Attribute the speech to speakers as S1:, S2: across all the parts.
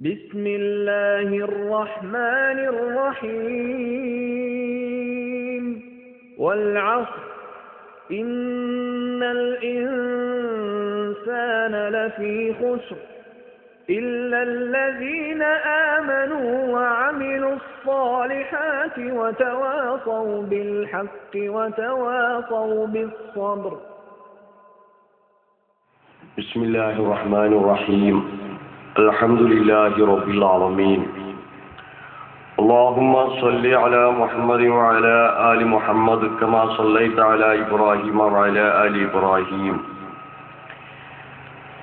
S1: بسم الله الرحمن الرحيم والعصر إن الإنسان لفي خسر إلا الذين آمنوا وعملوا الصالحات وتواصوا بالحق وتواصوا بالصبر.
S2: بسم الله الرحمن الرحيم الحمد لله رب العالمين اللهم صل على محمد وعلى آل محمد كما صليت على إبراهيم وعلى آل إبراهيم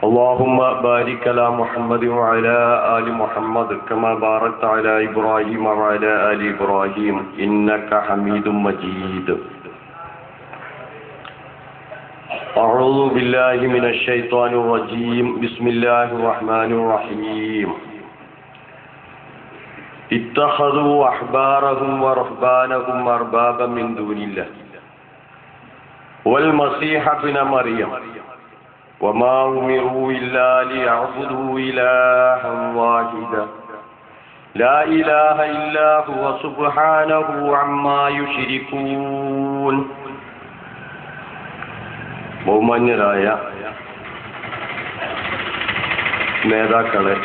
S2: اللهم بارك على محمد وعلى آل محمد كما باركت على إبراهيم وعلى آل إبراهيم إنك حميد مجيد. أعوذ بالله من الشيطان الرجيم بسم الله الرحمن الرحيم اتخذوا أحبارهم ورهبانهم أربابا من دون الله والمسيح ابن مريم وما أمروا إلا ليعبدوا إلها واحدا لا إله إلا هو سبحانه عما يشركون. ബഹുമാന്യരായ നേതാക്കളെ,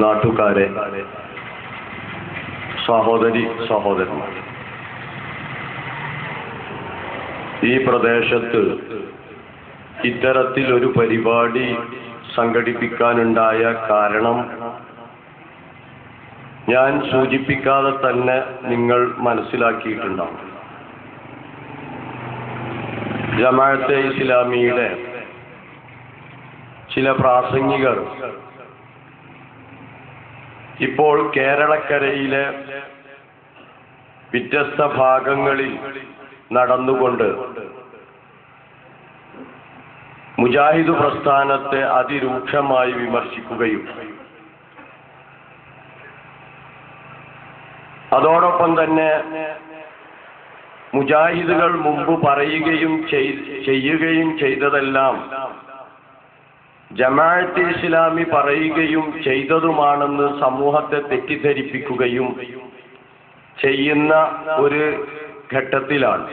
S2: നാട്ടുകാരെ, സഹോദരി സഹോദരന്മാർ, ഈ പ്രദേശത്ത് ഇത്തരത്തിലൊരു പരിപാടി സംഘടിപ്പിക്കാനുണ്ടായ കാരണം ഞാൻ സൂചിപ്പിക്കാതെ തന്നെ നിങ്ങൾ മനസ്സിലാക്കിയിട്ടുണ്ടാവും. ജമാഅത്തെ ഇസ്ലാമിയുടെ ചില പ്രാസംഗികർ ഇപ്പോൾ കേരളക്കരയിലെ വ്യത്യസ്ത ഭാഗങ്ങളിൽ നടന്നുകൊണ്ട് മുജാഹിദ് പ്രസ്ഥാനത്തെ അതിരൂക്ഷമായി വിമർശിക്കുകയും അതോടൊപ്പം തന്നെ മുജാഹിദുകൾ മുമ്പ് പറയുകയും ചെയ്യുകയും ചെയ്തതെല്ലാം ജമാഅത്തെ ഇസ്ലാമി പറയുകയും ചെയ്തതുമാണെന്ന് സമൂഹത്തെ തെറ്റിദ്ധരിപ്പിക്കുകയും ചെയ്യുന്ന ഒരു ഘട്ടത്തിലാണ്.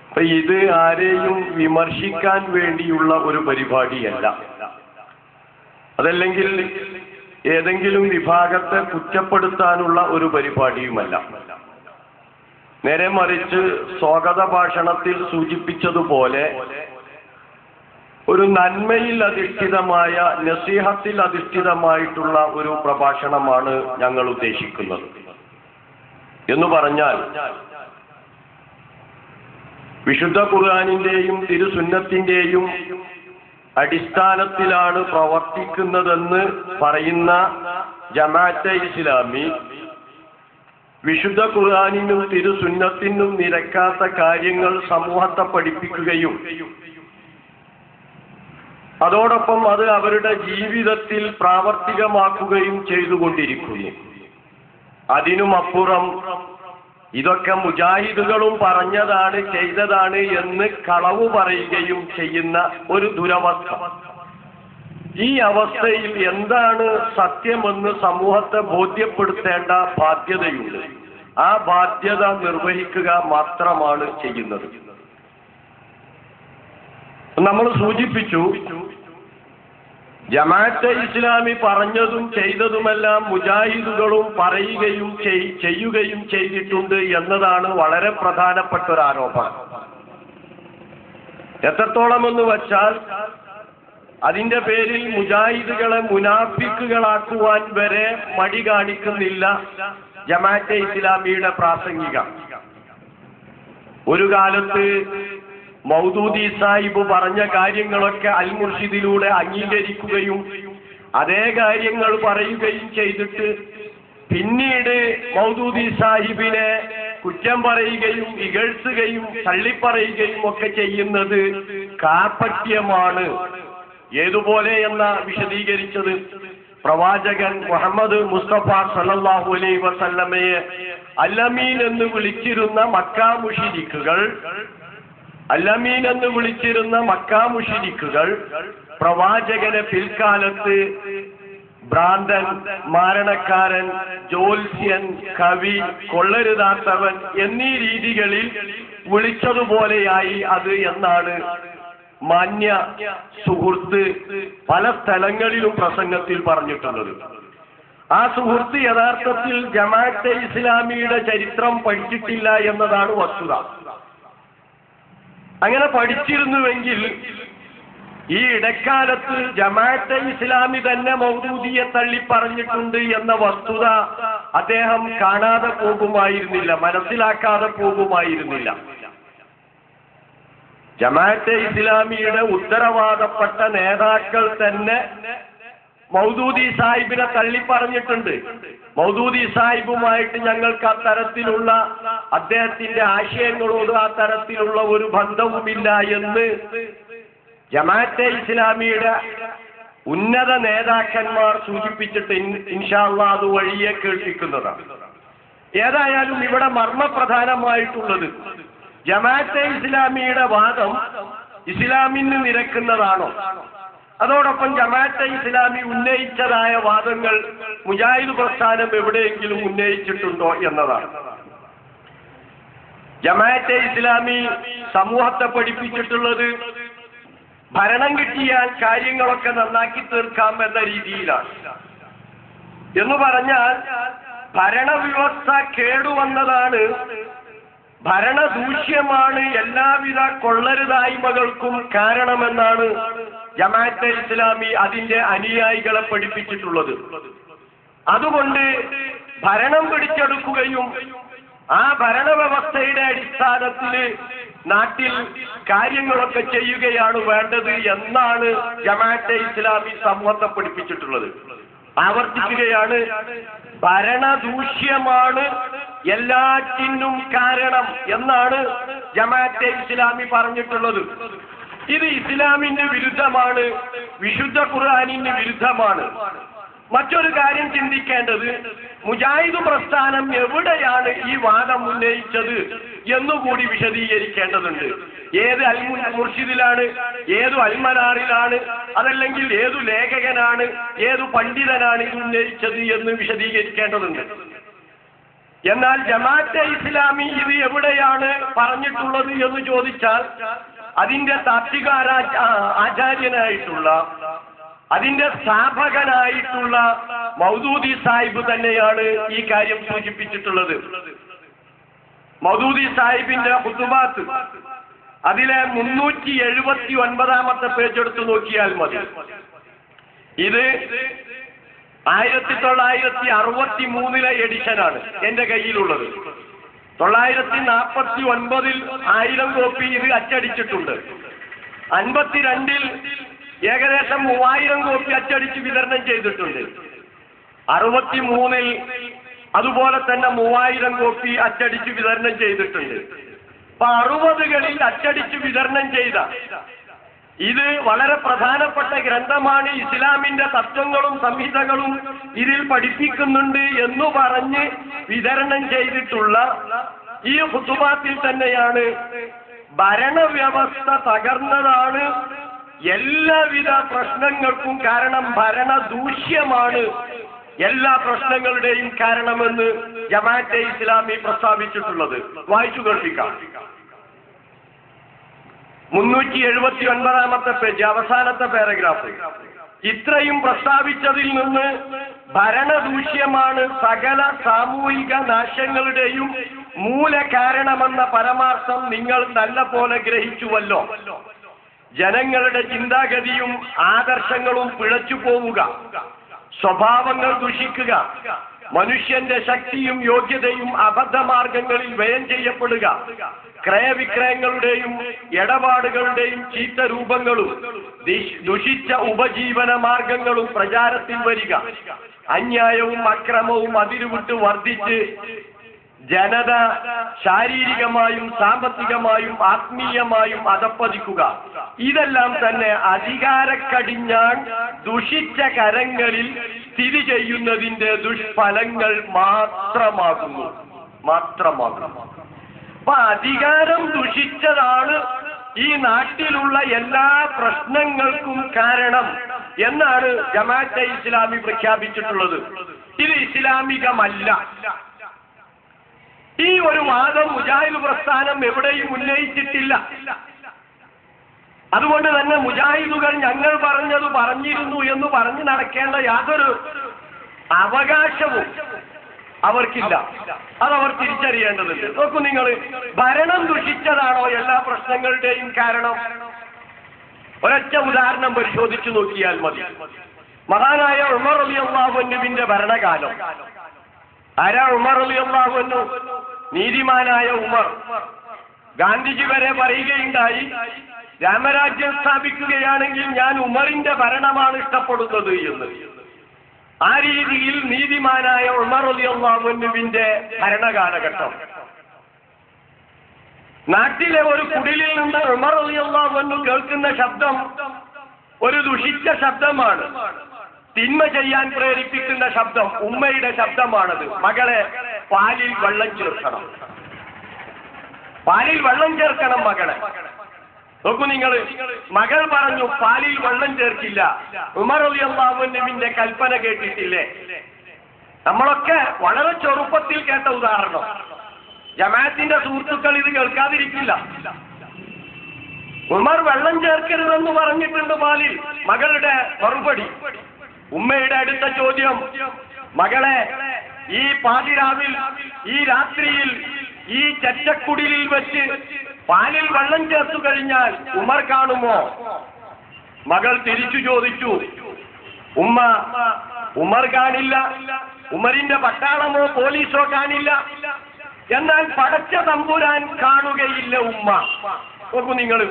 S2: അപ്പൊ ഇത് ആരെയും വിമർശിക്കാൻ വേണ്ടിയുള്ള ഒരു പരിപാടിയല്ല, അതല്ലെങ്കിൽ ഏതെങ്കിലും വിഭാഗത്തെ കുറ്റപ്പെടുത്താനുള്ള ഒരു പരിപാടിയുമല്ല. നേരെ മറിച്ച് സ്വാഗത ഭാഷണത്തിൽ സൂചിപ്പിച്ചതുപോലെ ഒരു നന്മയിൽ അധിഷ്ഠിതമായ, നസീഹത്തിൽ അധിഷ്ഠിതമായിട്ടുള്ള ഒരു പ്രഭാഷണമാണ് ഞങ്ങൾ ഉദ്ദേശിക്കുന്നത്. എന്ന് പറഞ്ഞാൽ വിശുദ്ധ ഖുർആനിന്റെയും തിരുസുന്നത്തിന്റെയും അടിസ്ഥാനത്തിലാണ് പ്രവർത്തിക്കുന്നതെന്ന് പറയുന്ന ജമാഅത്തെ ഇസ്ലാമി വിശുദ്ധ ഖുർആനിനും തിരുസുന്നത്തിനും നിരക്കാത്ത കാര്യങ്ങൾ സമൂഹത്തെ പഠിപ്പിക്കുകയും അതോടൊപ്പം അത് അവരുടെ ജീവിതത്തിൽ പ്രാവർത്തികമാക്കുകയും ചെയ്തുകൊണ്ടിരിക്കുന്നു. അതിനുമപ്പുറം ഇതൊക്കെ മുജാഹിദുകളും പറഞ്ഞതാണ്, ചെയ്തതാണ് എന്ന് കളവ് പറയുകയും ചെയ്യുന്ന ഒരു ദുരവസ്ഥ. ഈ അവസ്ഥയിൽ എന്താണ് സത്യമെന്ന് സമൂഹത്തെ ബോധ്യപ്പെടുത്തേണ്ട ബാധ്യതയുണ്ട്. ആ ബാധ്യത നിർവഹിക്കുക മാത്രമാണ് ചെയ്യുന്നത്. നമ്മൾ സൂചിപ്പിച്ചു, ജമാഅത്തെ ഇസ്ലാമി പറഞ്ഞതും ചെയ്തതുമെല്ലാം മുജാഹിദുകളും പറയുകയും ചെയ്യുകയും ചെയ്തിട്ടുണ്ട് എന്നതാണ് വളരെ പ്രധാനപ്പെട്ട ഒരു ആരോപണം. എത്രത്തോളം എന്ന് വച്ചാൽ അതിന്റെ പേരിൽ മുജാഹിദുകളെ മുനാഫിക്കുകളാക്കുവാൻ വരെ മടി കാണിക്കുന്നില്ല ജമാഅത്തെ ഇസ്ലാമിയുടെ പ്രാസംഗിക. ഒരു കാലത്ത് മൗദൂദി സാഹിബ് പറഞ്ഞ കാര്യങ്ങളൊക്കെ അൽ മുർഷിദിലൂടെ അംഗീകരിക്കുകയും അതേ കാര്യങ്ങൾ പറയുകയും ചെയ്തിട്ട് പിന്നീട് മൗദൂദി സാഹിബിനെ കുറ്റം പറയുകയും ഇകഴ്ത്തുകയും തള്ളിപ്പറയുകയും ഒക്കെ ചെയ്യുന്നത് കാപട്യമാണ്. ഏതുപോലെ എന്ന വിശദീകരിച്ചത് പ്രവാചകൻ മുഹമ്മദ് മുസ്തഫ സല്ലല്ലാഹു അലൈഹി വസല്ലമയെ അൽ-അമീൻ എന്ന് വിളിച്ചിരുന്ന മക്കാ മുശ്രിക്കുകൾ അൽ-അമീൻ എന്ന് വിളിച്ചിരുന്ന മക്കാ മുശ്രിക്കുകൾ പ്രവാചകനെ പിൽക്കാലത്ത് ഭ്രാന്തൻ, മാരണക്കാരൻ, ജ്യോത്സ്യൻ, കവി, കൊള്ളരുതാത്തവൻ എന്നീ രീതികളിൽ വിളിച്ചതുപോലെയായി അത് എന്നാണ് മാന്യ സുഹൃത്ത് പല സ്ഥലങ്ങളിലും പ്രസംഗത്തിൽ പറഞ്ഞിട്ടുള്ളത്. ആ സുഹൃത്ത് യഥാർത്ഥത്തിൽ ജമാഅത്തെ ഇസ്ലാമിയുടെ ചരിത്രം പഠിച്ചിട്ടില്ല എന്നതാണ് വസ്തുത. അങ്ങനെ പഠിച്ചിരുന്നുവെങ്കിൽ ഈ ഇടക്കാലത്ത് ജമാഅത്തെ ഇസ്ലാമി തന്നെ മൗദൂദിയെ തള്ളി പറഞ്ഞിട്ടുണ്ട് എന്ന വസ്തുത അദ്ദേഹം കാണാതെ പോകുമായിരുന്നില്ല, മനസ്സിലാക്കാതെ പോകുമായിരുന്നില്ല. ജമാഅത്തെ ഇസ്ലാമിയുടെ ഉത്തരവാദപ്പെട്ട നേതാക്കൾ തന്നെ മൗദൂദി സാഹിബിനെ തള്ളി പറഞ്ഞിട്ടുണ്ട്. മൗദൂദി സാഹിബുമായിട്ട് ഞങ്ങൾക്ക് ആ തരത്തിലുള്ള അദ്ദേഹത്തിന്റെ ആശയങ്ങളോട് ആ തരത്തിലുള്ള ഒരു ബന്ധവുമില്ല എന്ന് ജമാഅത്തെ ഇസ്ലാമിയുടെ ഉന്നത നേതാക്കന്മാർ സൂചിപ്പിച്ചിട്ട് ഇൻഷാ അല്ലാഹ് അത് വഴിയെ കേൾപ്പിക്കുന്നതാണ്. ഏതായാലും ഇവിടെ മർമ്മപ്രധാനമായിട്ടുള്ളത് ജമാഅത്തെ ഇസ്ലാമിയുടെ വാദം ഇസ്ലാമിന് നിരക്കുന്നതാണോ, അതോടൊപ്പം ജമാഅത്തെ ഇസ്ലാമി ഉന്നയിച്ചതായ വാദങ്ങൾ മുജാഹിദ് പ്രസ്ഥാനം എവിടെയെങ്കിലും ഉന്നയിച്ചിട്ടുണ്ടോ എന്നതാണ്. ജമാഅത്തെ ഇസ്ലാമി സമൂഹത്തെ പഠിപ്പിച്ചിട്ടുള്ളത് ഭരണം കിട്ടിയാൽ കാര്യങ്ങളൊക്കെ നന്നാക്കി തീർക്കാം എന്ന രീതിയിലാണ്. എന്ന് പറഞ്ഞാൽ ഭരണവ്യവസ്ഥ കേടുവന്നതാണ്, ഭരണദൂഷ്യമാണ് എല്ലാവിധ കൊള്ളരുതായ്മകൾക്കും കാരണമെന്നാണ് ജമാഅത്തെ ഇസ്ലാമി അതിന്റെ അനുയായികളെ പഠിപ്പിച്ചിട്ടുള്ളത്. അതുകൊണ്ട് ഭരണം പിടിച്ചെടുക്കുകയും ആ ഭരണവ്യവസ്ഥയുടെ അടിസ്ഥാനത്തിൽ നാട്ടിൽ കാര്യങ്ങളൊക്കെ ചെയ്യുകയാണ് വേണ്ടത് എന്നാണ് ജമാഅത്തെ ഇസ്ലാമി സമൂഹത്തെ പഠിപ്പിച്ചിട്ടുള്ളത്. ആവർത്തിക്കുകയാണ്, ഭരണദൂഷ്യമാണ് എല്ലാറ്റിനും കാരണം എന്നാണ് ജമാഅത്തെ ഇസ്ലാമി പറഞ്ഞിട്ടുള്ളത്. ഇത് ഇസ്ലാമിന് വിരുദ്ധമാണ്, വിശുദ്ധ ഖുർആനിന് വിരുദ്ധമാണ്. മറ്റൊരു കാര്യം ചിന്തിക്കേണ്ടത്, മുജാഹിദ് പ്രസ്ഥാനം എവിടെയാണ് ഈ വാദം ഉന്നയിച്ചത് എന്നുകൂടി വിശദീകരിക്കേണ്ടതുണ്ട്. ഏത് അൽ മുർഷിദിലാണ്, ഏതു അൽമനാറിലാണ്, അതല്ലെങ്കിൽ ഏതു ലേഖകനാണ്, ഏതു പണ്ഡിതനാണ് ഇത് ഉന്നയിച്ചത് എന്ന് വിശദീകരിക്കേണ്ടതുണ്ട്. എന്നാൽ ജമാഅത്തെ ഇസ്ലാമി ഇത് എവിടെയാണ് പറഞ്ഞിട്ടുള്ളത് എന്ന് ചോദിച്ചാൽ അതിന്റെ താത്വിക ആചാര്യനായിട്ടുള്ള, അതിന്റെ സ്ഥാപകനായിട്ടുള്ള മൗദൂദി സാഹിബ് തന്നെയാണ് ഈ കാര്യം സൂചിപ്പിച്ചിട്ടുള്ളത്. മൗദൂദി സാഹിബിന്റെ ഖുതുബാത്ത് അതിലെ 379 പേജ് എടുത്തു നോക്കിയാൽ മതി. ഇത് 1963 എഡിഷനാണ് എന്റെ കയ്യിലുള്ളത്. 949 1000 കോപ്പി ഇത് അച്ചടിച്ചിട്ടുണ്ട്. 52 ഏകദേശം 3000 കോപ്പി അച്ചടിച്ച് വിതരണം ചെയ്തിട്ടുണ്ട്. 63 അതുപോലെ തന്നെ 3000 കോപ്പി അച്ചടിച്ച് വിതരണം ചെയ്തിട്ടുണ്ട്. അപ്പൊ 60കളിൽ അച്ചടിച്ച് വിതരണം ചെയ്ത ഇത് വളരെ പ്രധാനപ്പെട്ട ഗ്രന്ഥമാണ്, ഇസ്ലാമിന്റെ തത്വങ്ങളും സംഹിതകളും ഇതിൽ പഠിപ്പിക്കുന്നുണ്ട് എന്ന് പറഞ്ഞ് വിതരണം ചെയ്തിട്ടുള്ള ഈ ഖുതുബാത്തിൽ തന്നെയാണ് ഭരണവ്യവസ്ഥ തകർന്നതാണ് എല്ലാവിധ പ്രശ്നങ്ങൾക്കും കാരണം, ഭരണദൂഷ്യമാണ് എല്ലാ പ്രശ്നങ്ങളുടെയും കാരണമെന്ന് ജമാഅത്തെ ഇസ്ലാമി പ്രസ്താവിച്ചിട്ടുള്ളത്. വായിച്ചു കേൾപ്പിക്കാം. 379 പേജ് അവസാനത്തെ പാരഗ്രാഫ്. ഇത്രയും പ്രസ്താവിച്ചതിൽ നിന്ന് ഭരണദൂഷ്യമാണ് സകല സാമൂഹിക നാശങ്ങളുടെയും മൂല കാരണമെന്ന പരമാർത്ഥം നിങ്ങൾ നല്ല പോലെ ഗ്രഹിച്ചുവല്ലോ. ജനങ്ങളുടെ ചിന്താഗതിയും ആദർശങ്ങളും പിഴച്ചു പോവുക, സ്വഭാവങ്ങൾ ദുഷിക്കുക, മനുഷ്യന്റെ ശക്തിയും യോഗ്യതയും അബദ്ധമാർഗങ്ങളിൽ വ്യയം ചെയ്യപ്പെടുക, ക്രയവിക്രയങ്ങളുടെയും ഇടപാടുകളുടെയും ചീത്ത രൂപങ്ങളും ദുഷിച്ച ഉപജീവന മാർഗങ്ങളും പ്രചാരത്തിൽ വരിക, അന്യായവും അക്രമവും അതിരുവിട്ട് വർദ്ധിച്ച് ജനത ശാരീരികമായും സാമ്പത്തികമായും ആത്മീയമായും അധപ്പതിക്കുക, ഇതെല്ലാം തന്നെ അധികാരക്കടിഞ്ഞാൺ ദുഷിച്ച കരങ്ങളിൽ സ്ഥിതി ചെയ്യുന്നതിന്റെ ദുഷ്ഫലങ്ങൾ മാത്രമാകുന്നു. അപ്പൊ അധികാരം ദുഷിച്ചതാണ് ഈ നാട്ടിലുള്ള എല്ലാ പ്രശ്നങ്ങൾക്കും കാരണം എന്നാണ് ജമാഅത്തെ ഇസ്ലാമി പ്രഖ്യാപിച്ചിട്ടുള്ളത്. ഇത് ഇസ്ലാമികമല്ല. ഈ ഒരു വാദം മുജാഹിദ് പ്രസ്ഥാനം എവിടെയും ഉന്നയിച്ചിട്ടില്ല. അതുകൊണ്ട് തന്നെ മുജാഹിദുകൾ ഞങ്ങൾ പറഞ്ഞത് പറഞ്ഞിരുന്നു എന്ന് പറഞ്ഞു നടക്കേണ്ട യാതൊരു അവകാശവും അവർക്കില്ല. അതവർ തിരിച്ചറിയേണ്ടതുണ്ട്. നോക്കൂ നിങ്ങൾ, ഭരണം ദുഷിച്ചതാണോ എല്ലാ പ്രശ്നങ്ങളുടെയും കാരണം? ഒരൊറ്റ ഉദാഹരണം പരിശോധിച്ചു നോക്കിയാൽ മതി. മഹാനായ ഉമർ റളിയല്ലാഹു അൻഹുവിന്റെ ഭരണകാലം. ആരാ ഉമർ റളിയല്ലാഹു അൻഹു? നീതിമാനായ ഉമർ. ഗാന്ധിജി വരെ പറയുകയുണ്ടായി, രാമരാജ്യം സ്ഥാപിക്കുകയാണെങ്കിൽ ഞാൻ ഉമറിന്റെ ഭരണമാണ് ഇഷ്ടപ്പെടുന്നത് എന്ന്. ആ രീതിയിൽ നീതിമാനായ ഉമർ റളിയല്ലാഹു അൻഹുവിന്റെ ഭരണകാലഘട്ടം. നാട്ടിലെ ഒരു കുടിലിൽ നിന്ന് ഉമർ റളിയല്ലാഹു അൻഹു കേൾക്കുന്ന ശബ്ദം ഒരു ദുഷിച്ച ശബ്ദമാണ്. തിന്മ ചെയ്യാൻ പ്രേരിപ്പിക്കുന്ന ശബ്ദം. ഉമ്മയുടെ ശബ്ദമാണത്. മകളെ പാലിൽ വെള്ളം ചേർക്കണം, പാലിൽ വെള്ളം ചേർക്കണം മകളെ. നോക്കൂ നിങ്ങൾ, മകൾ പറഞ്ഞു പാലിൽ വെള്ളം ചേർക്കില്ല. ഉമർ റളിയല്ലാഹു അൻഹുവിന്റെ കൽപ്പന കേട്ടിട്ടില്ലേ? നമ്മളൊക്കെ വളരെ ചെറുപ്പത്തിൽ കേട്ട ഉദാഹരണം. ജമാഅത്തിന്റെ സുഹൃത്തുക്കൾ ഇത് കേൾക്കാതിരിക്കില്ല. ഉമർ വെള്ളം ചേർക്കരുതെന്ന് പറഞ്ഞിട്ടുണ്ട് പാലിൽ. മകളുടെ മറുപടി, ഉമ്മയുടെ അടുത്ത ചോദ്യം, മകളെ ഈ പാതിരാവിൽ, ഈ രാത്രിയിൽ, ഈ ചെറ്റക്കുടിലിൽ വെച്ച് പാലിൽ വെള്ളം ചേർത്തു കഴിഞ്ഞാൽ ഉമർ കാണുമോ? മകൾ തിരിച്ചു ചോദിച്ചു, ഉമ്മ, ഉമർ കാണില്ല, ഉമറിന്റെ പട്ടാളമോ പോലീസോ കാണില്ല, എന്നാൽ പടച്ച തമ്പുരാൻ കാണുകയില്ല ഉമ്മ. നോക്കൂ നിങ്ങൾ,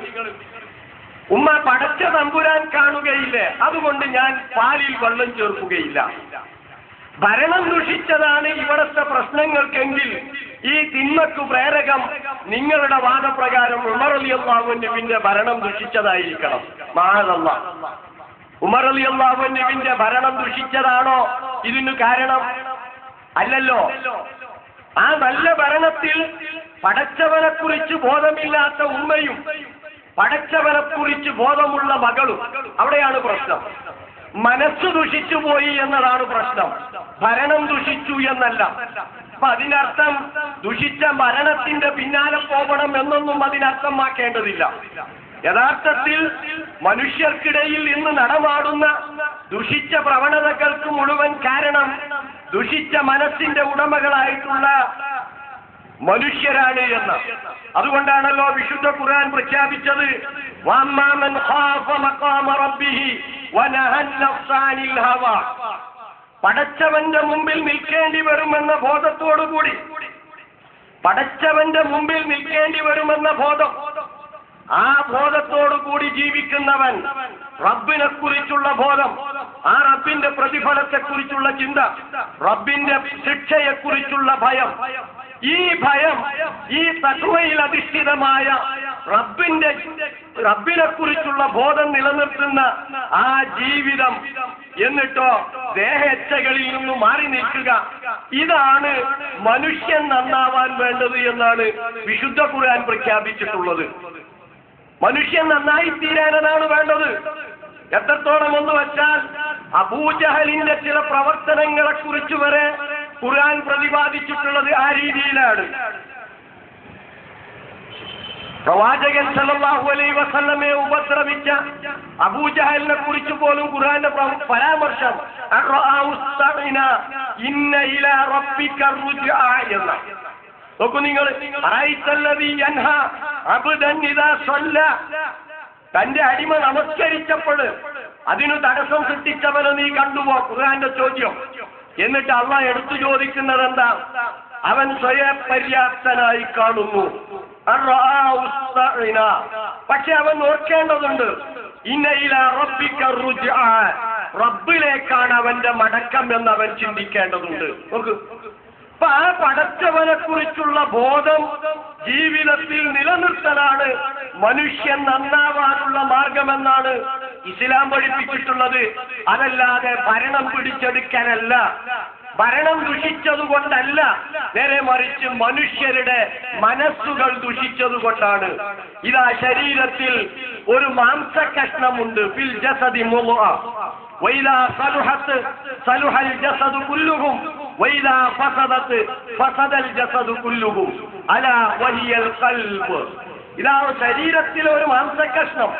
S2: ഉമ്മ പടച്ച തമ്പുരാൻ കാണുകയില്ലേ, അതുകൊണ്ട് ഞാൻ പാലിൽ വെള്ളം ചേർക്കുകയില്ല. ഭരണം ദുഷിച്ചതാണ് ഇവിടത്തെ പ്രശ്നങ്ങൾക്കെങ്കിൽ ഈ തിന്മക്ക് പ്രേരകം നിങ്ങളുടെ വാദപ്രകാരം ഉമർ റളിയല്ലാഹു അൻഹുവിന്റെ ഭരണം ദുഷിച്ചതായിരിക്കണം. മഅദല്ലാഹ്. ഉമർ റളിയല്ലാഹു അൻഹുവിന്റെ ഭരണം ദുഷിച്ചതാണോ ഇതിന് കാരണം? അല്ലല്ലോ. ആ നല്ല ഭരണത്തിൽ പടച്ചവനെ കുറിച്ച് ബോധമില്ലാത്ത ഉമ്മയും പടച്ചവനെ കുറിച്ച് ബോധമുള്ള മകളും, അവിടെയാണ് പ്രശ്നം. മനസ്സ് ദുഷിച്ചു പോയി എന്നതാണ് പ്രശ്നം, ഭരണം ദുഷിച്ചു എന്നല്ല. അപ്പൊ അതിനർത്ഥം ദുഷിച്ച ഭരണത്തിന്റെ പിന്നാലെ പോകണം എന്നൊന്നും അതിനർത്ഥമാക്കേണ്ടതില്ല. യഥാർത്ഥത്തിൽ മനുഷ്യർക്കിടയിൽ ഇന്ന് നടമാടുന്ന ദുഷിച്ച പ്രവണതകൾക്ക് മുഴുവൻ കാരണം ദുഷിച്ച മനസ്സിന്റെ ഉടമകളായിട്ടുള്ള മനുഷ്യരാണ് എന്ന്. അതുകൊണ്ടാണല്ലോ വിശുദ്ധ ഖുർആൻ പ്രഖ്യാപിച്ചത്, വഅമ്മാമൻ ഖാഫ മഖാമ റബ്ബിഹി വനഹൻ നഫ്സ അനിൽ ഹവാ. പടച്ചവന്റെ മുമ്പിൽ നിൽക്കേണ്ടി വരുമെന്ന ബോധത്തോടുകൂടി, പടച്ചവന്റെ മുമ്പിൽ നിൽക്കേണ്ടി വരുമെന്ന ബോധം, ആ ബോധത്തോടുകൂടി ജീവിക്കുന്നവൻ, റബ്ബിനെ കുറിച്ചുള്ള ബോധം, ആ റബ്ബിന്റെ പ്രതിഫലത്തെക്കുറിച്ചുള്ള ചിന്ത, റബ്ബിന്റെ ശിക്ഷയെക്കുറിച്ചുള്ള ഭയം, ഈ ഭയം, ഈ തഖ്വയിൽ അധിഷ്ഠിതമായ റബ്ബിനെ കുറിച്ചുള്ള ബോധം നിലനിർത്തുന്ന ആ ജീവിതം, എന്നിട്ടോ ദേഹേച്ഛകളിൽ നിന്ന് മാറി നിൽക്കുക, ഇതാണ് മനുഷ്യൻ നന്നാവാൻ വേണ്ടത് എന്നാണ് വിശുദ്ധ ഖുർആൻ പ്രഖ്യാപിച്ചിട്ടുള്ളത്. മനുഷ്യൻ നന്നായി തീരാനാണ് വേണ്ടത്. എത്രത്തോളം എന്ന് വെച്ചാൽ അബൂജഹലിന്റെ ചില പ്രവർത്തനങ്ങളെ കുറിച്ച് വരെ ഖുർആൻ പ്രതിപാദിച്ചിട്ടുള്ളത് ആ രീതിയിലാണ്. പ്രവാചകൻ സല്ലല്ലാഹു അലൈഹി വസല്ലമയെ ഉപദ്രവിച്ച അബൂജഹലിനെ കുറിച്ച് പോലും ഖുർആന്റെ പരാമർശം ഇന്ന ഇലാ റബ്ബിക റുജ്ആ എന്ന. നോക്കൂ നിങ്ങൾ, തന്റെ അടിമ നമസ്കരിച്ചപ്പോൾ അതിനു തടസ്സം സൃഷ്ടിച്ചവനെ നീ കണ്ടുപോ? ഖുർആന്റെ ചോദ്യം. എന്നിട്ട് അള്ളാഹ് എടുത്തു ചോദിക്കുന്നത് എന്താ? അവൻ സ്വയം പര്യാപ്തനായി കാണുന്നു. പക്ഷെ അവൻ ഓർക്കേണ്ടതുണ്ട്, റബ്ബിലേക്കാണ് അവന്റെ മടക്കം എന്ന് അവൻ ചിന്തിക്കേണ്ടതുണ്ട്. നോക്ക്, അപ്പൊ ആ പടച്ചവനെ കുറിച്ചുള്ള ബോധം ജീവിതത്തിൽ നിലനിർത്തലാണ് മനുഷ്യൻ നന്നാവാനുള്ള മാർഗമെന്നാണ് ഇസ്ലാം പഠിപ്പിച്ചിട്ടുള്ളത്. അതല്ലാതെ ഭരണം പിടിച്ചെടുക്കാനല്ല. ഭരണം ദുഷിച്ചതുകൊണ്ടല്ല, നേരെ മറിച്ച് മനുഷ്യരുടെ മനസ്സുകൾ ദുഷിച്ചതുകൊണ്ടാണ്. ഇതാ ശരീരത്തിൽ ഒരു മാംസകഷ്ണമുണ്ട്, ഫിൽ ജസദി മുദ്ഗ വഇദാ സലുഹത് സലുഹൽ ജസദു കുല്ലുഹു വഇദാ ഫസദത് ഫസദൽ ജസദു കുല്ലുഹു അലാ വഹിയൽ ഖൽബ്. ഇതാ ശരീരത്തിലെ ഒരു മാംസകഷ്ണം,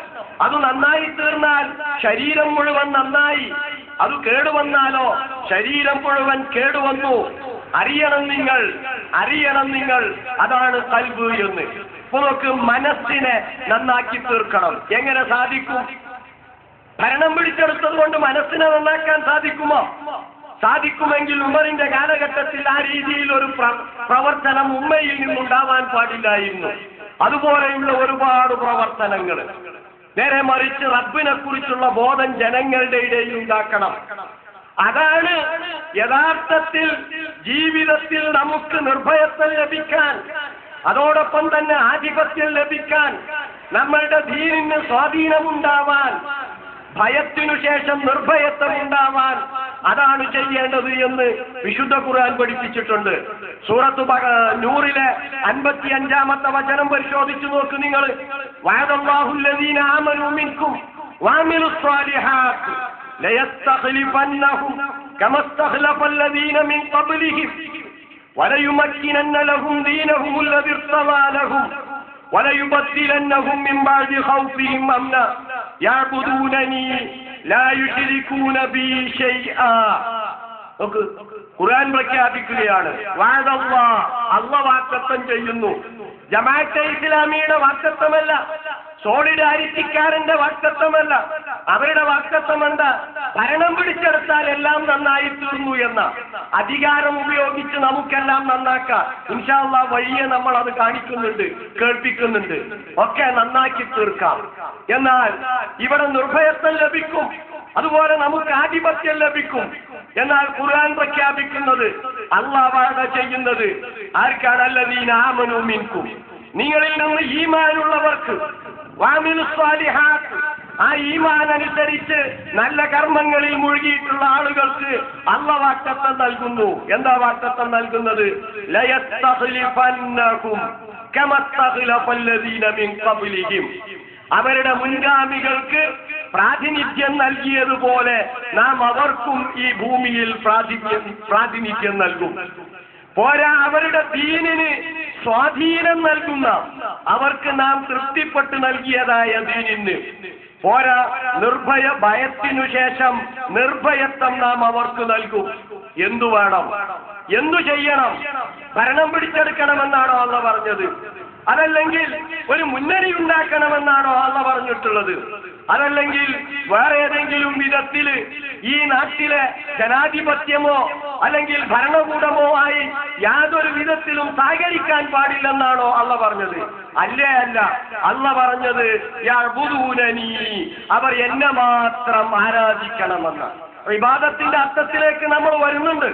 S2: അത് നന്നായി തീർന്നാൽ ശരീരം മുഴുവൻ നന്നായി, അത് കേടുവന്നാലോ ശരീരം മുഴുവൻ കേടുവന്നു. അറിയണം നിങ്ങൾ അതാണ് ഖൽബ് എന്ന്. ഇപ്പൊ നമുക്ക് മനസ്സിനെ നന്നാക്കി തീർക്കണം. എങ്ങനെ സാധിക്കും? ഭരണം പിടിച്ചെടുത്തത് കൊണ്ട് മനസ്സിനെ നന്നാക്കാൻ സാധിക്കുമോ? സാധിക്കുമെങ്കിൽ ഉമറിന്റെ കാലഘട്ടത്തിൽ ആ രീതിയിൽ ഒരു പ്രവർത്തനം ഉമ്മയിൽ നിന്നുണ്ടാവാൻ പാടില്ലായിരുന്നു. അതുപോലെയുള്ള ഒരുപാട് പ്രവർത്തനങ്ങൾ. നേരെ മറിച്ച് റബ്ബിനെ കുറിച്ചുള്ള ബോധം ജനങ്ങളുടെ ഇടയിൽ ഉണ്ടാക്കണം. അതാണ് യഥാർത്ഥത്തിൽ ജീവിതത്തിൽ നമുക്ക് നിർഭയത്വം ലഭിക്കാൻ, അതോടൊപ്പം തന്നെ ആധിപത്യം ലഭിക്കാൻ, നമ്മളുടെ ദീനിന് സ്വാധീനമുണ്ടാവാൻ, ഭയത്തിനു ശേഷം നിർഭയത്വം ഉണ്ടാവാൻ അതാണ് ചെയ്യേണ്ടത് എന്ന് വിശുദ്ധ ഖുർആൻ പഠിപ്പിച്ചിട്ടുണ്ട്. സൂറത്ത് നൂറിലെ 55-ാമത്തെ വചനം പരിശോധിച്ചു നോക്ക് നിങ്ങൾ. വഅദല്ലാഹു അല്ലദീന ആമനൂ മിൻകും വഅമിലുസ് സ്വാലിഹാത്ത് ലയസ്തഖ്ലിഫന്നഹും കമസ്തഖ്ലഫല്ലദീന മിൻ ഖബ്ലിഹിം വലയുമക്കിനന്ന ലഹും ദീനഹും അല്ലദീ ഇർതദാ ലഹും വലയുബദ്ദിലന്നഹും മിൻ ബഅദി ഖൗഫിഹിം അംനാ യഅബുദൂനനി ലാ യുശ്രികൂന ബി ശൈആ. ഖുർആൻ പ്രഖ്യാപിക്കുകയാണ്. അല്ലാഹ് വാഗ്ദത്തം ചെയ്യുന്നു. ജമാഅത്തെ ഇസ്ലാമിയുടെ വാഗ്ദത്തമല്ല, സോളിഡാരിറ്റിക്കാരന്റെ വാഗ്ദത്തമല്ല. അവരുടെ വാഗ്ദത്തം എന്താ? ഭരണം പിടിച്ചെടുത്താൽ എല്ലാം നന്നായി തീർന്നു എന്ന. അധികാരം ഉപയോഗിച്ച് നമുക്കെല്ലാം നന്നാക്കാം. ഇൻഷാ അല്ലാഹ് വഴിയെ നമ്മൾ അത് കാണിക്കുന്നുണ്ട്, കേൾപ്പിക്കുന്നുണ്ട്, ഒക്കെ നന്നാക്കി തീർക്കാം. എന്നാൽ ഇവിടെ നിർഭയത്വം ലഭിക്കും, അതുപോലെ നമുക്ക് ആധിപത്യം ലഭിക്കും. എന്നാൽ ഖുർആൻ പ്രഖ്യാപിക്കുന്നത്, അല്ലാഹ് വാഗ്ദാനം ചെയ്യുന്നത് ആർക്കാണ്? അല്ലദീന ആമനൂ മിൻകും, നിങ്ങളിൽ നിന്ന് ഈമാനുള്ളവർക്ക്, വഅമിലുസ് സ്വാലിഹാത്ത്, ആ ഈമാൻ അനുസരിച്ച് നല്ല കർമ്മങ്ങളിൽ മുഴുകിയിട്ടുള്ള ആളുകൾക്ക് അല്ലാഹ് വാഗ്ദത്തം നൽകുന്നു. എന്താ വാഗ്ദത്തം നൽകുന്നത്? ലയസ്തഖ്ലിഫന്നകും കമസ്തഖ്ലഫല്ലദീന മിൻ ഖബ്ലിഹിം, അവരുടെ മുൻഗാമികൾക്ക് പ്രാതിനിധ്യം നൽകിയതുപോലെ നാം അവർക്കും ഈ ഭൂമിയിൽ പ്രാതിനിധ്യം നൽകും. പോരാ, അവരുടെ ദീനിന് സ്വാധീനം നൽകുന്ന, അവർക്ക് നാം തൃപ്തിപ്പെട്ട് നൽകിയതായ ദീനിന് പോരാ, ഭയത്തിനു ശേഷം നിർഭയത്വം നാം അവർക്ക് നൽകും. എന്തു വേണം? എന്തു ചെയ്യണം? ഭരണം പിടിച്ചെടുക്കണമെന്നാണോ അല്ലാഹ് പറഞ്ഞത്? അതല്ലെങ്കിൽ ഒരു മുന്നണി ഉണ്ടാക്കണമെന്നാണോ അല്ലാഹ് പറഞ്ഞിട്ടുള്ളത്? അതല്ലെങ്കിൽ വേറെ ഏതെങ്കിലും വിധത്തിൽ ഈ നാട്ടിലെ ജനാധിപത്യമോ അല്ലെങ്കിൽ ഭരണകൂടമോ ആയി യാതൊരു വിധത്തിലും സഹകരിക്കാൻ പാടില്ലെന്നാണോ അല്ലാഹ് പറഞ്ഞത്? അല്ലേ അല്ല. അല്ലാഹ് പറഞ്ഞത് യഅബുദൂനനി, അവർ എന്നെ മാത്രം ആരാധിക്കണമെന്ന്. ഇബാദത്തിന്റെ അർത്ഥത്തിലേക്ക് നമ്മൾ വരുന്നുണ്ട്.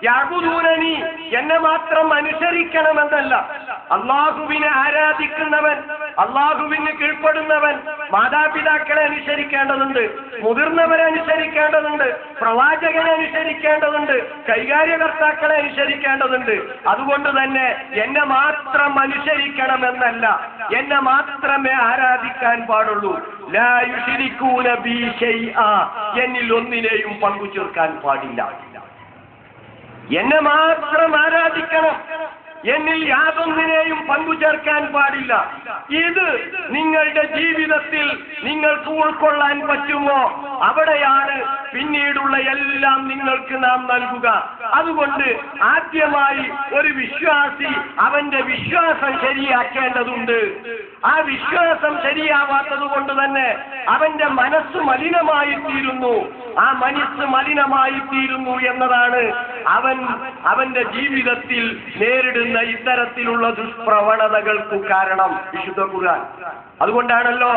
S2: യഅബുദൂനനി, എന്നെ മാത്രം അനുസരിക്കണമെന്നല്ല. അല്ലാഹുവിനെ ആരാധിക്കുന്നവൻ, അല്ലാഹുവിന് കീഴ്പ്പെടുന്നവൻ മാതാപിതാക്കളെ അനുസരിക്കേണ്ടതുണ്ട്, മുതിർന്നവരെ അനുസരിക്കേണ്ടതുണ്ട്, പ്രവാചകനെ അനുസരിക്കേണ്ടതുണ്ട്, കൈകാര്യകർത്താക്കളെ അനുസരിക്കേണ്ടതുണ്ട്. അതുകൊണ്ട് തന്നെ എന്നെ മാത്രം അനുസരിക്കണമെന്നല്ല, എന്നെ മാത്രമേ ആരാധിക്കാൻ പാടുള്ളൂ. ലാ യുശ്രികൂന ബി ശൈആ, എന്നിൽ ഒന്നിനെയും പങ്കു ചേർക്കാൻ പാടില്ല. എന്നെ മാത്രം ആരാധിക്കണം, എന്നിൽ യാതൊന്നിനെയും പങ്കു ചേർക്കാൻ പാടില്ല. ഇത് നിങ്ങളുടെ ജീവിതത്തിൽ നിങ്ങൾക്ക് ഉൾക്കൊള്ളാൻ പറ്റുമോ? അവിടെയാണ് പിന്നീടുള്ള എല്ലാം നിങ്ങൾക്ക് നാം നൽകുക. അതുകൊണ്ട് ആദ്യമായി ഒരു വിശ്വാസി അവന്റെ വിശ്വാസം ശരിയാക്കേണ്ടതുണ്ട്. ആ വിശ്വാസം ശരിയാവാത്തത് കൊണ്ട് തന്നെ അവന്റെ മനസ്സ് മലിനമായി തീരുന്നു. ആ മനസ്സ് മലിനമായി തീരുന്നു എന്നതാണ് അവന്റെ ജീവിതത്തിൽ നേരിടുന്ന ഇത്തരത്തിലുള്ള ദുഷ്പ്രവണതകൾക്ക് കാരണം. വിശുദ്ധ ഖുർആൻ അതുകൊണ്ടാണല്ലോ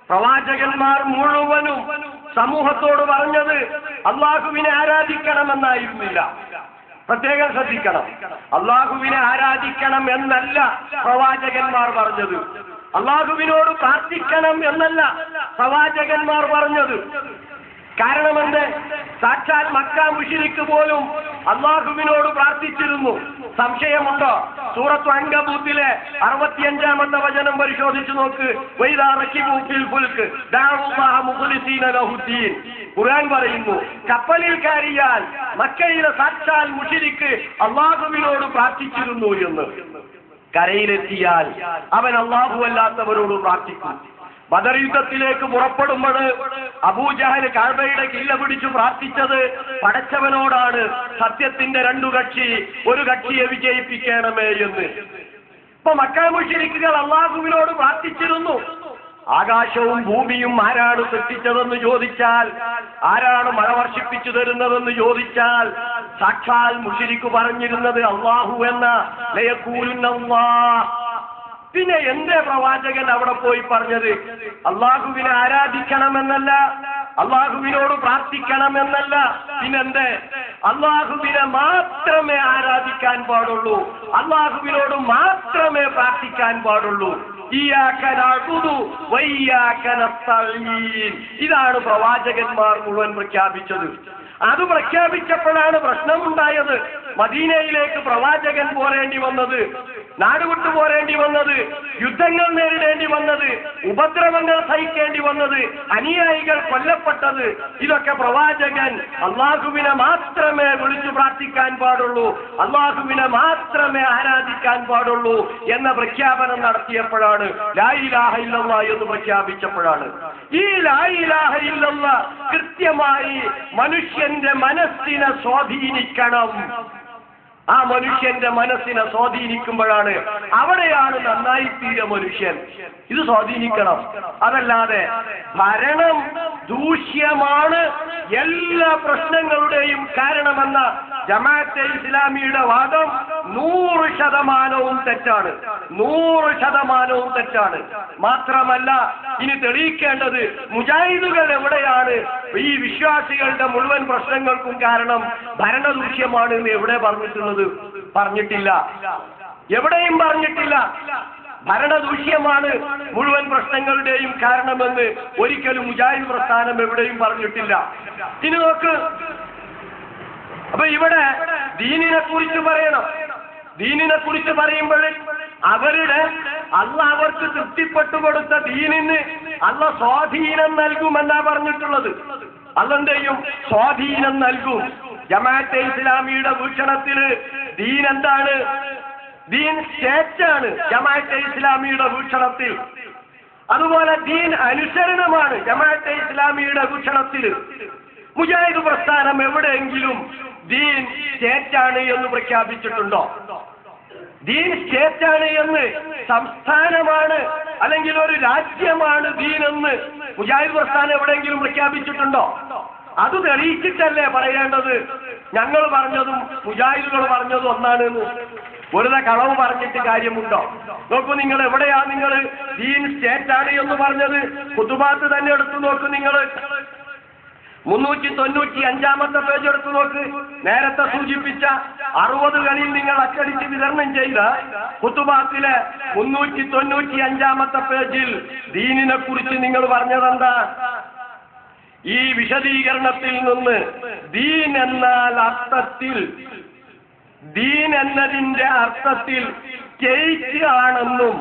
S2: പ്രവാചകന്മാർ മുഴുവനും സമൂഹത്തോട് പറഞ്ഞത് അല്ലാഹുവിനെ ആരാധിക്കണമെന്നായിരുന്നില്ല. പ്രത്യേകം ശ്രദ്ധിക്കണം. അല്ലാഹുവിനെ ആരാധിക്കണം എന്നല്ല പ്രവാചകന്മാർ പറഞ്ഞത്. അല്ലാഹുവിനോട് പ്രാർത്ഥിക്കണം എന്നല്ല പ്രവാചകന്മാർ പറഞ്ഞത്. കാരണം എന്ത്? സാക്ഷാൽ മക്ക മുശ്രിക്ക് പോലും അള്ളാഹുവിനോട് പ്രാർത്ഥിച്ചിരുന്നു. സംശയമുണ്ടോ? സൂറത്തു അൻകബൂത്തിലെ 65-ാമത്തെ വചനം പരിശോധിച്ചു നോക്ക്. വൈദാ റകിബൂ ഫിൽ ഫുൽക് ദഅവുല്ലാഹ മുഖ്ലിസീന ലഹുദ്ദീൻ. ഖുർആൻ പറയുന്നു, കപ്പലിൽ കയറിയാൽ മക്കയിലെ സാക്ഷാൽ മുശ്രിക്ക് അള്ളാഹുവിനോട് പ്രാർത്ഥിച്ചിരുന്നു എന്ന്. കരയിലെത്തിയാൽ അവൻ അള്ളാഹു അല്ലാത്തവരോട് പ്രാർത്ഥിക്കും. ബദർ യുദ്ധത്തിലേക്ക് പുറപ്പെടുമ്പോൾ അബൂജഹൽ കഅബയുടെ കില്ല പിടിച്ചു പ്രാർത്ഥിച്ചത് പടച്ചവനോടാണ്, സത്യത്തിന്റെ രണ്ടു കക്ഷി, ഒരു കക്ഷിയെ വിജയിപ്പിക്കണമേ എന്ന്. ഇപ്പൊ മക്ക മുശ്രിക്കുകൾ അള്ളാഹുവിനോട് പ്രാർത്ഥിച്ചിരുന്നു. ആകാശവും ഭൂമിയും ആരാണ് സൃഷ്ടിച്ചതെന്ന് ചോദിച്ചാൽ, ആരാണ് മഴ വർഷിപ്പിച്ചു തരുന്നതെന്ന് ചോദിച്ചാൽ, സാക്ഷാൽ മുശ്രിക്ക് പറഞ്ഞിരുന്നത് അള്ളാഹു എന്ന. ലയഖൂലുന്നല്ലാഹ്. പിന്നെ എന്തേ പ്രവാചകൻ അവിടെ പോയി പറഞ്ഞത്? അള്ളാഹുവിനെ ആരാധിക്കണമെന്നല്ല, അള്ളാഹുവിനോട് പ്രാർത്ഥിക്കണമെന്നല്ല, പിന്നെന്തേ? അള്ളാഹുവിനെ മാത്രമേ ആരാധിക്കാൻ പാടുള്ളൂ, അള്ളാഹുവിനോട് മാത്രമേ പ്രാർത്ഥിക്കാൻ പാടുള്ളൂ. ഇയ്യാക നഅ്ബുദു വഇയ്യാക നസ്തഈൻ. ഇതാണ് പ്രവാചകന്മാർ മുഴുവൻ പ്രഖ്യാപിച്ചത്. അത് പ്രഖ്യാപിച്ചപ്പോഴാണ് പ്രശ്നമുണ്ടായത്. മദീനയിലേക്ക് പ്രവാചകൻ പോരേണ്ടി വന്നത്, നാടുവിട്ടു പോരേണ്ടി വന്നത്, യുദ്ധങ്ങൾ നേരിടേണ്ടി വന്നത്, ഉപദ്രവങ്ങൾ സഹിക്കേണ്ടി വന്നത്, അനുയായികൾ കൊല്ലപ്പെട്ടത്. ഇതൊക്കെ പ്രവാചകൻ അള്ളാഹുവിനെ മാത്രമേ വിളിച്ചു പ്രാർത്ഥിക്കാൻ പാടുള്ളൂ, അള്ളാഹുവിനെ മാത്രമേ ആരാധിക്കാൻ പാടുള്ളൂ എന്ന പ്രഖ്യാപനം നടത്തിയപ്പോഴാണ്, ലാ ഇലാഹ ഇല്ലല്ലാഹ് എന്ന് പ്രഖ്യാപിച്ചപ്പോഴാണ്. ഈ ലാ ഇലാഹ ഇല്ലല്ലാഹ് കൃത്യമായി മനുഷ്യന്റെ മനസ്സിനെ സ്വാധീനിക്കണം. ആ മനുഷ്യന്റെ മനസ്സിനെ സ്വാധീനിക്കുമ്പോഴാണ്, അവിടെയാണ് നന്നായി തീര മനുഷ്യൻ. ഇത് സ്വാധീനിക്കണം. അതല്ലാതെ ഭരണം ദൂഷ്യമാണ് എല്ലാ പ്രശ്നങ്ങളുടെയും കാരണമെന്ന ജമാഅത്തെ ഇസ്ലാമിയുടെ വാദം 100% തെറ്റാണ്. 100% തെറ്റാണ്. മാത്രമല്ല, ഇനി തെളിയിക്കേണ്ടത് മുജാഹിദുകൾ എവിടെയാണ് ഈ വിശ്വാസികളുടെ മുഴുവൻ പ്രശ്നങ്ങൾക്കും കാരണം ഭരണദൂഷ്യമാണ് എന്ന് എവിടെ പറഞ്ഞിട്ടുള്ളത്? പറഞ്ഞിട്ടില്ല, എവിടെയും പറഞ്ഞിട്ടില്ല. ഭരണദൂഷ്യമാണ് മുഴുവൻ പ്രശ്നങ്ങളുടെയും കാരണമെന്ന് ഒരിക്കലും മുജാഹിദ് പ്രസ്ഥാനം എവിടെയും പറഞ്ഞിട്ടില്ല. ഇനി നോക്ക്, അപ്പൊ ഇവിടെ ദീനിനെ കുറിച്ച് പറയണം. ദീനിനെ കുറിച്ച് പറയുമ്പോൾ അവരുടെ അള്ളാഹ് അവർക്ക് തൃപ്തിപ്പെട്ടു കൊടുത്ത ദീനിന് അള്ളാഹ് സ്വാധീനം നൽകുമെന്നാ പറഞ്ഞിട്ടുള്ളത്. അള്ളാഹുവിന്റെയും സ്വാധീനം നൽകും. ജമാഅത്തെ ഇസ്ലാമിയുടെ വീക്ഷണത്തില് ദീൻ എന്താണ്? ദീൻ സ്റ്റേറ്റാണ് ജമാഅത്തെ ഇസ്ലാമിയുടെ വീക്ഷണത്തിൽ. അതുപോലെ ദീൻ അനുസരണമാണ് ജമാഅത്തെ ഇസ്ലാമിയുടെ വീക്ഷണത്തിൽ. മുജാഹിദ് പ്രസ്ഥാനം എവിടെയെങ്കിലും ദീൻ സ്റ്റേറ്റാണ് എന്ന് പ്രഖ്യാപിച്ചിട്ടുണ്ടോ? ദീൻ സ്റ്റേറ്റാണ് എന്ന്, സംസ്ഥാനമാണ് അല്ലെങ്കിൽ ഒരു രാജ്യമാണ് ദീൻ എന്ന് മുജാഹിദ് പ്രസ്ഥാനം എവിടെയെങ്കിലും പ്രഖ്യാപിച്ചിട്ടുണ്ടോ? അത് തെളിയിച്ചിട്ടല്ലേ പറയേണ്ടത്. ഞങ്ങൾ പറഞ്ഞതും മുജാഹിദുകൾ പറഞ്ഞതും ഒന്നാണ് എന്ന്. വെറുതെ കളവ് പറഞ്ഞിട്ട് കാര്യമുണ്ടോ? നോക്കൂ, നിങ്ങൾ എവിടെയാ നിങ്ങൾ ദീൻ സ്റ്റേറ്റാണ് എന്ന് പറഞ്ഞത്? ഖുതുബാത്ത് തന്നെ എടുത്തു നോക്കൂ. നിങ്ങൾ 395-ാമത്തെ പേജ് എടുത്തു നോക്ക്. നേരത്തെ സൂചിപ്പിച്ച 60കളിൽ നിങ്ങൾ അച്ചടിച്ച് വിതരണം ചെയ്ത ഖുതുബാത്തിലെ 395-ാമത്തെ പേജിൽ ദീനിനെ കുറിച്ച് നിങ്ങൾ പറഞ്ഞതെന്താ? ഈ വിശദീകരണത്തിൽ നിന്ന് ദീൻ എന്നാൽ അർത്ഥത്തിൽ, ദീൻ എന്നതിന്റെ അർത്ഥത്തിൽ സ്റ്റേറ്റ് ആണെന്നും,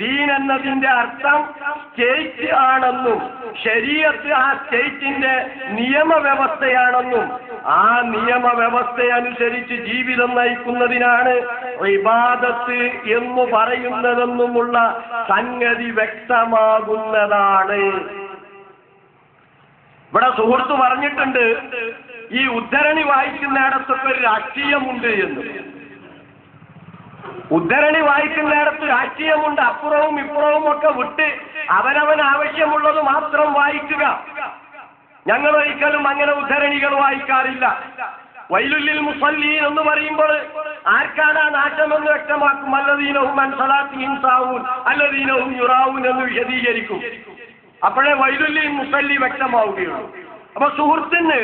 S2: ദീൻ എന്നതിന്റെ അർത്ഥം സ്റ്റേറ്റ് ആണെന്നും, ശരീഅത്ത് ആ സ്റ്റേറ്റിന്റെ നിയമവ്യവസ്ഥയാണെന്നും, ആ നിയമവ്യവസ്ഥയനുസരിച്ച് ജീവിതം നയിക്കുന്നതിനാണ് ഇബാദത്ത് എന്ന് പറയുന്നതെന്നുമുള്ള സംഗതി വ്യക്തമാകുന്നതാണ്. ഇവിടെ സുഹൃത്ത് പറഞ്ഞിട്ടുണ്ട്, ഈ ഉദ്ധരണി വായിക്കുന്നിടത്തൊക്കെ ഒരു രാഷ്ട്രീയമുണ്ട് എന്ന്. ഉദ്ധരണി വായിക്കുന്നിടത്ത് രാഷ്ട്രീയമുണ്ട്. അപ്പുറവും ഇപ്പുറവും ഒക്കെ വിട്ട് അവനവൻ ആവശ്യമുള്ളത് മാത്രം വായിക്കുക. ഞങ്ങൾ ഒരിക്കലും അങ്ങനെ ഉദ്ധരണികൾ വായിക്കാറില്ല. വൈലുല്ലിൽ മുസല്ലീൻ എന്ന് പറയുമ്പോൾ ആർക്കാണ് ആ നാശമെന്ന് വ്യക്തമാക്കും. അല്ലദീനഹും അൻ സലാത്തിഹിം സാഹൂൻ അല്ലദീനഹും യുറാഊൻ എന്ന് വിശദീകരിക്കും. അപ്പോഴേ വൈലുല്ലിൽ മുസല്ലി വ്യക്തമാവുകയുള്ളൂ. അപ്പൊ സുഹൃത്തിന്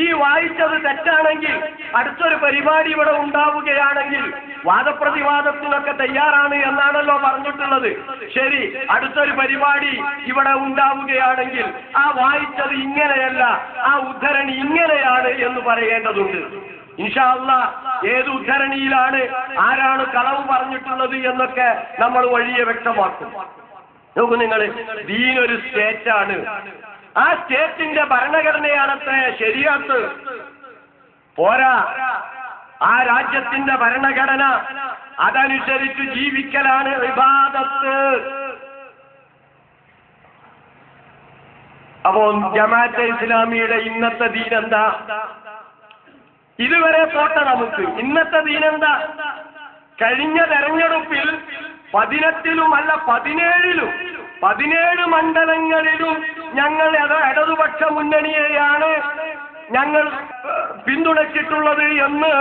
S2: ഈ വായിച്ചത് തെറ്റാണെങ്കിൽ അടുത്തൊരു പരിപാടി ഇവിടെ ഉണ്ടാവുകയാണെങ്കിൽ വാദപ്രതിവാദത്തിനൊക്കെ തയ്യാറാണ് എന്നാണല്ലോ പറഞ്ഞിട്ടുള്ളത്. ശരി, അടുത്തൊരു പരിപാടി ഇവിടെ ഉണ്ടാവുകയാണെങ്കിൽ ആ വായിച്ചത് ഇങ്ങനെയല്ല, ആ ഉദ്ധരണി ഇങ്ങനെയാണ് എന്ന് പറയേണ്ടതുണ്ട്. ഇൻഷാ അല്ലാഹ് ഏത് ഉദ്ധരണിയിലാണ് ആരാണ് കളവ് പറഞ്ഞിട്ടുള്ളത് എന്നൊക്കെ നമ്മൾ വഴിയെ വ്യക്തമാക്കും. നോക്കൂ നിങ്ങൾ, ദീനൊരു സ്റ്റേറ്റാണ്. ആ സ്റ്റേറ്റിന്റെ ഭരണഘടനയാണത്രേ ശരീഅത്ത്. പോരാ, ആ രാജ്യത്തിന്റെ ഭരണഘടന അതനുസരിച്ച് ജീവിക്കലാണ് ഇബാദത്ത്. അപ്പോ ജമാഅത്തെ ഇസ്ലാമിയുടെ ഇന്നത്തെ ദീൻ എന്താ? ഇതുവരെ പോട്ടെ നമുക്ക്. ഇന്നത്തെ ദീൻ എന്താ? കഴിഞ്ഞ തെരഞ്ഞെടുപ്പിൽ 18 അല്ല 17 മണ്ഡലങ്ങളിലും ഞങ്ങൾ ഇടതുപക്ഷ മുന്നണിയെയാണ് ഞങ്ങൾ പിന്തുണച്ചിട്ടുള്ളത് എന്ന്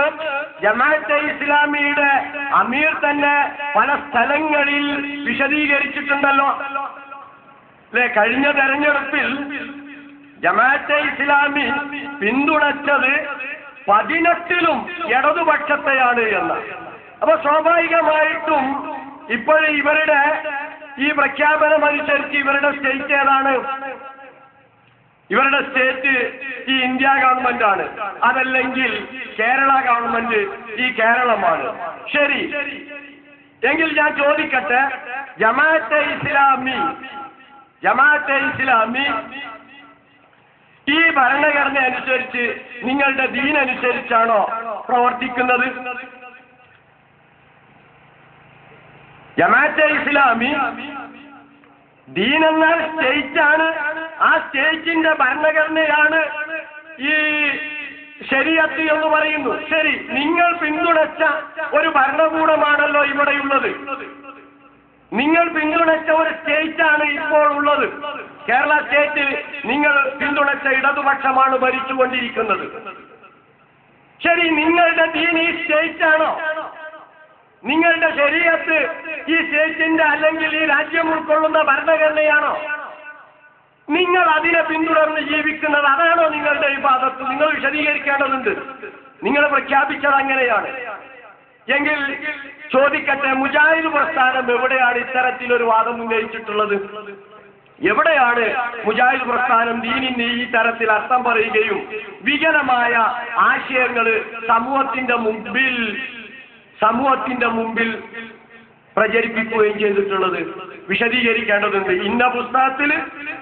S2: ജമാഅത്തെ ഇസ്ലാമിയുടെ അമീർ തന്നെ പല സ്ഥലങ്ങളിൽ വിശദീകരിച്ചിട്ടുണ്ടല്ലോ അല്ലെ? കഴിഞ്ഞ തെരഞ്ഞെടുപ്പിൽ ജമാഅത്തെ ഇസ്ലാമി പിന്തുണച്ചത് 18 ഇടതുപക്ഷത്തെയാണ് എന്ന്. അപ്പൊ സ്വാഭാവികമായിട്ടും ഇപ്പോഴും ഇവരുടെ ഈ പ്രഖ്യാപനം അനുസരിച്ച് ഇവരുടെ സ്റ്റേറ്റ് ഏതാണ്? ഇവരുടെ സ്റ്റേറ്റ് ഈ ഇന്ത്യ ഗവൺമെന്റ് ആണ്, അതല്ലെങ്കിൽ കേരള ഗവൺമെന്റ് ഈ കേരളമാണ്. ശരി, എങ്കിൽ ഞാൻ ചോദിക്കട്ടെ, ജമാഅത്തെ ഇസ്ലാമി ഈ ഭരണഘടന അനുസരിച്ച് നിങ്ങളുടെ ദീൻ അനുസരിച്ചാണോ പ്രവർത്തിക്കുന്നത്? ജമാഅത്തെ ഇസ്ലാമി ദീൻ എന്നാൽ സ്റ്റേറ്റ് ആണ്. ആ സ്റ്റേറ്റിന്റെ ഭരണഘടനയാണ് ഈ ശരീഅത്ത് എന്ന് പറയുന്നു. ശരി, നിങ്ങൾ പിന്തുണച്ച ഒരു ഭരണകൂടമാണല്ലോ ഇവിടെയുള്ളത്. നിങ്ങൾ പിന്തുണച്ച ഒരു സ്റ്റേറ്റ് ആണ് ഇപ്പോൾ ഉള്ളത്. കേരള സ്റ്റേറ്റിൽ നിങ്ങൾ പിന്തുണച്ച ഇടതുപക്ഷമാണ് ഭരിച്ചുകൊണ്ടിരിക്കുന്നത്. ശരി, നിങ്ങളുടെ ദീൻ ഈ സ്റ്റേറ്റ് ആണോ? നിങ്ങളുടെ ശരീഅത്ത് ഈ സ്റ്റേറ്റിന്റെ അല്ലെങ്കിൽ ഈ രാജ്യം ഉൾക്കൊള്ളുന്ന ഭരണഘടനയാണോ? നിങ്ങൾ അതിനെ പിന്തുടർന്ന് ജീവിക്കുന്നത് അതാണോ നിങ്ങളുടെ ഇബാദത്ത്? നിങ്ങൾ വിശദീകരിക്കേണ്ടതുണ്ട്. നിങ്ങൾ പ്രഖ്യാപിച്ചത് അങ്ങനെയാണ് എങ്കിൽ ചോദിക്കട്ടെ, മുജാഹിദ് പ്രസ്ഥാനം എവിടെയാണ് ഇത്തരത്തിലൊരു വാദം ഉന്നയിച്ചിട്ടുള്ളത്? എവിടെയാണ് മുജാഹിദ് പ്രസ്ഥാനം ദീനിന് ഈ തരത്തിൽ അർത്ഥം പറയുകയും വികലമായ ആശയങ്ങൾ സമൂഹത്തിന്റെ മുമ്പിൽ പ്രചരിപ്പിക്കുകയും ചെയ്തിട്ടുള്ളത്? വിശദീകരിക്കേണ്ടതുണ്ട്. ഇന്ന പുസ്തകത്തിൽ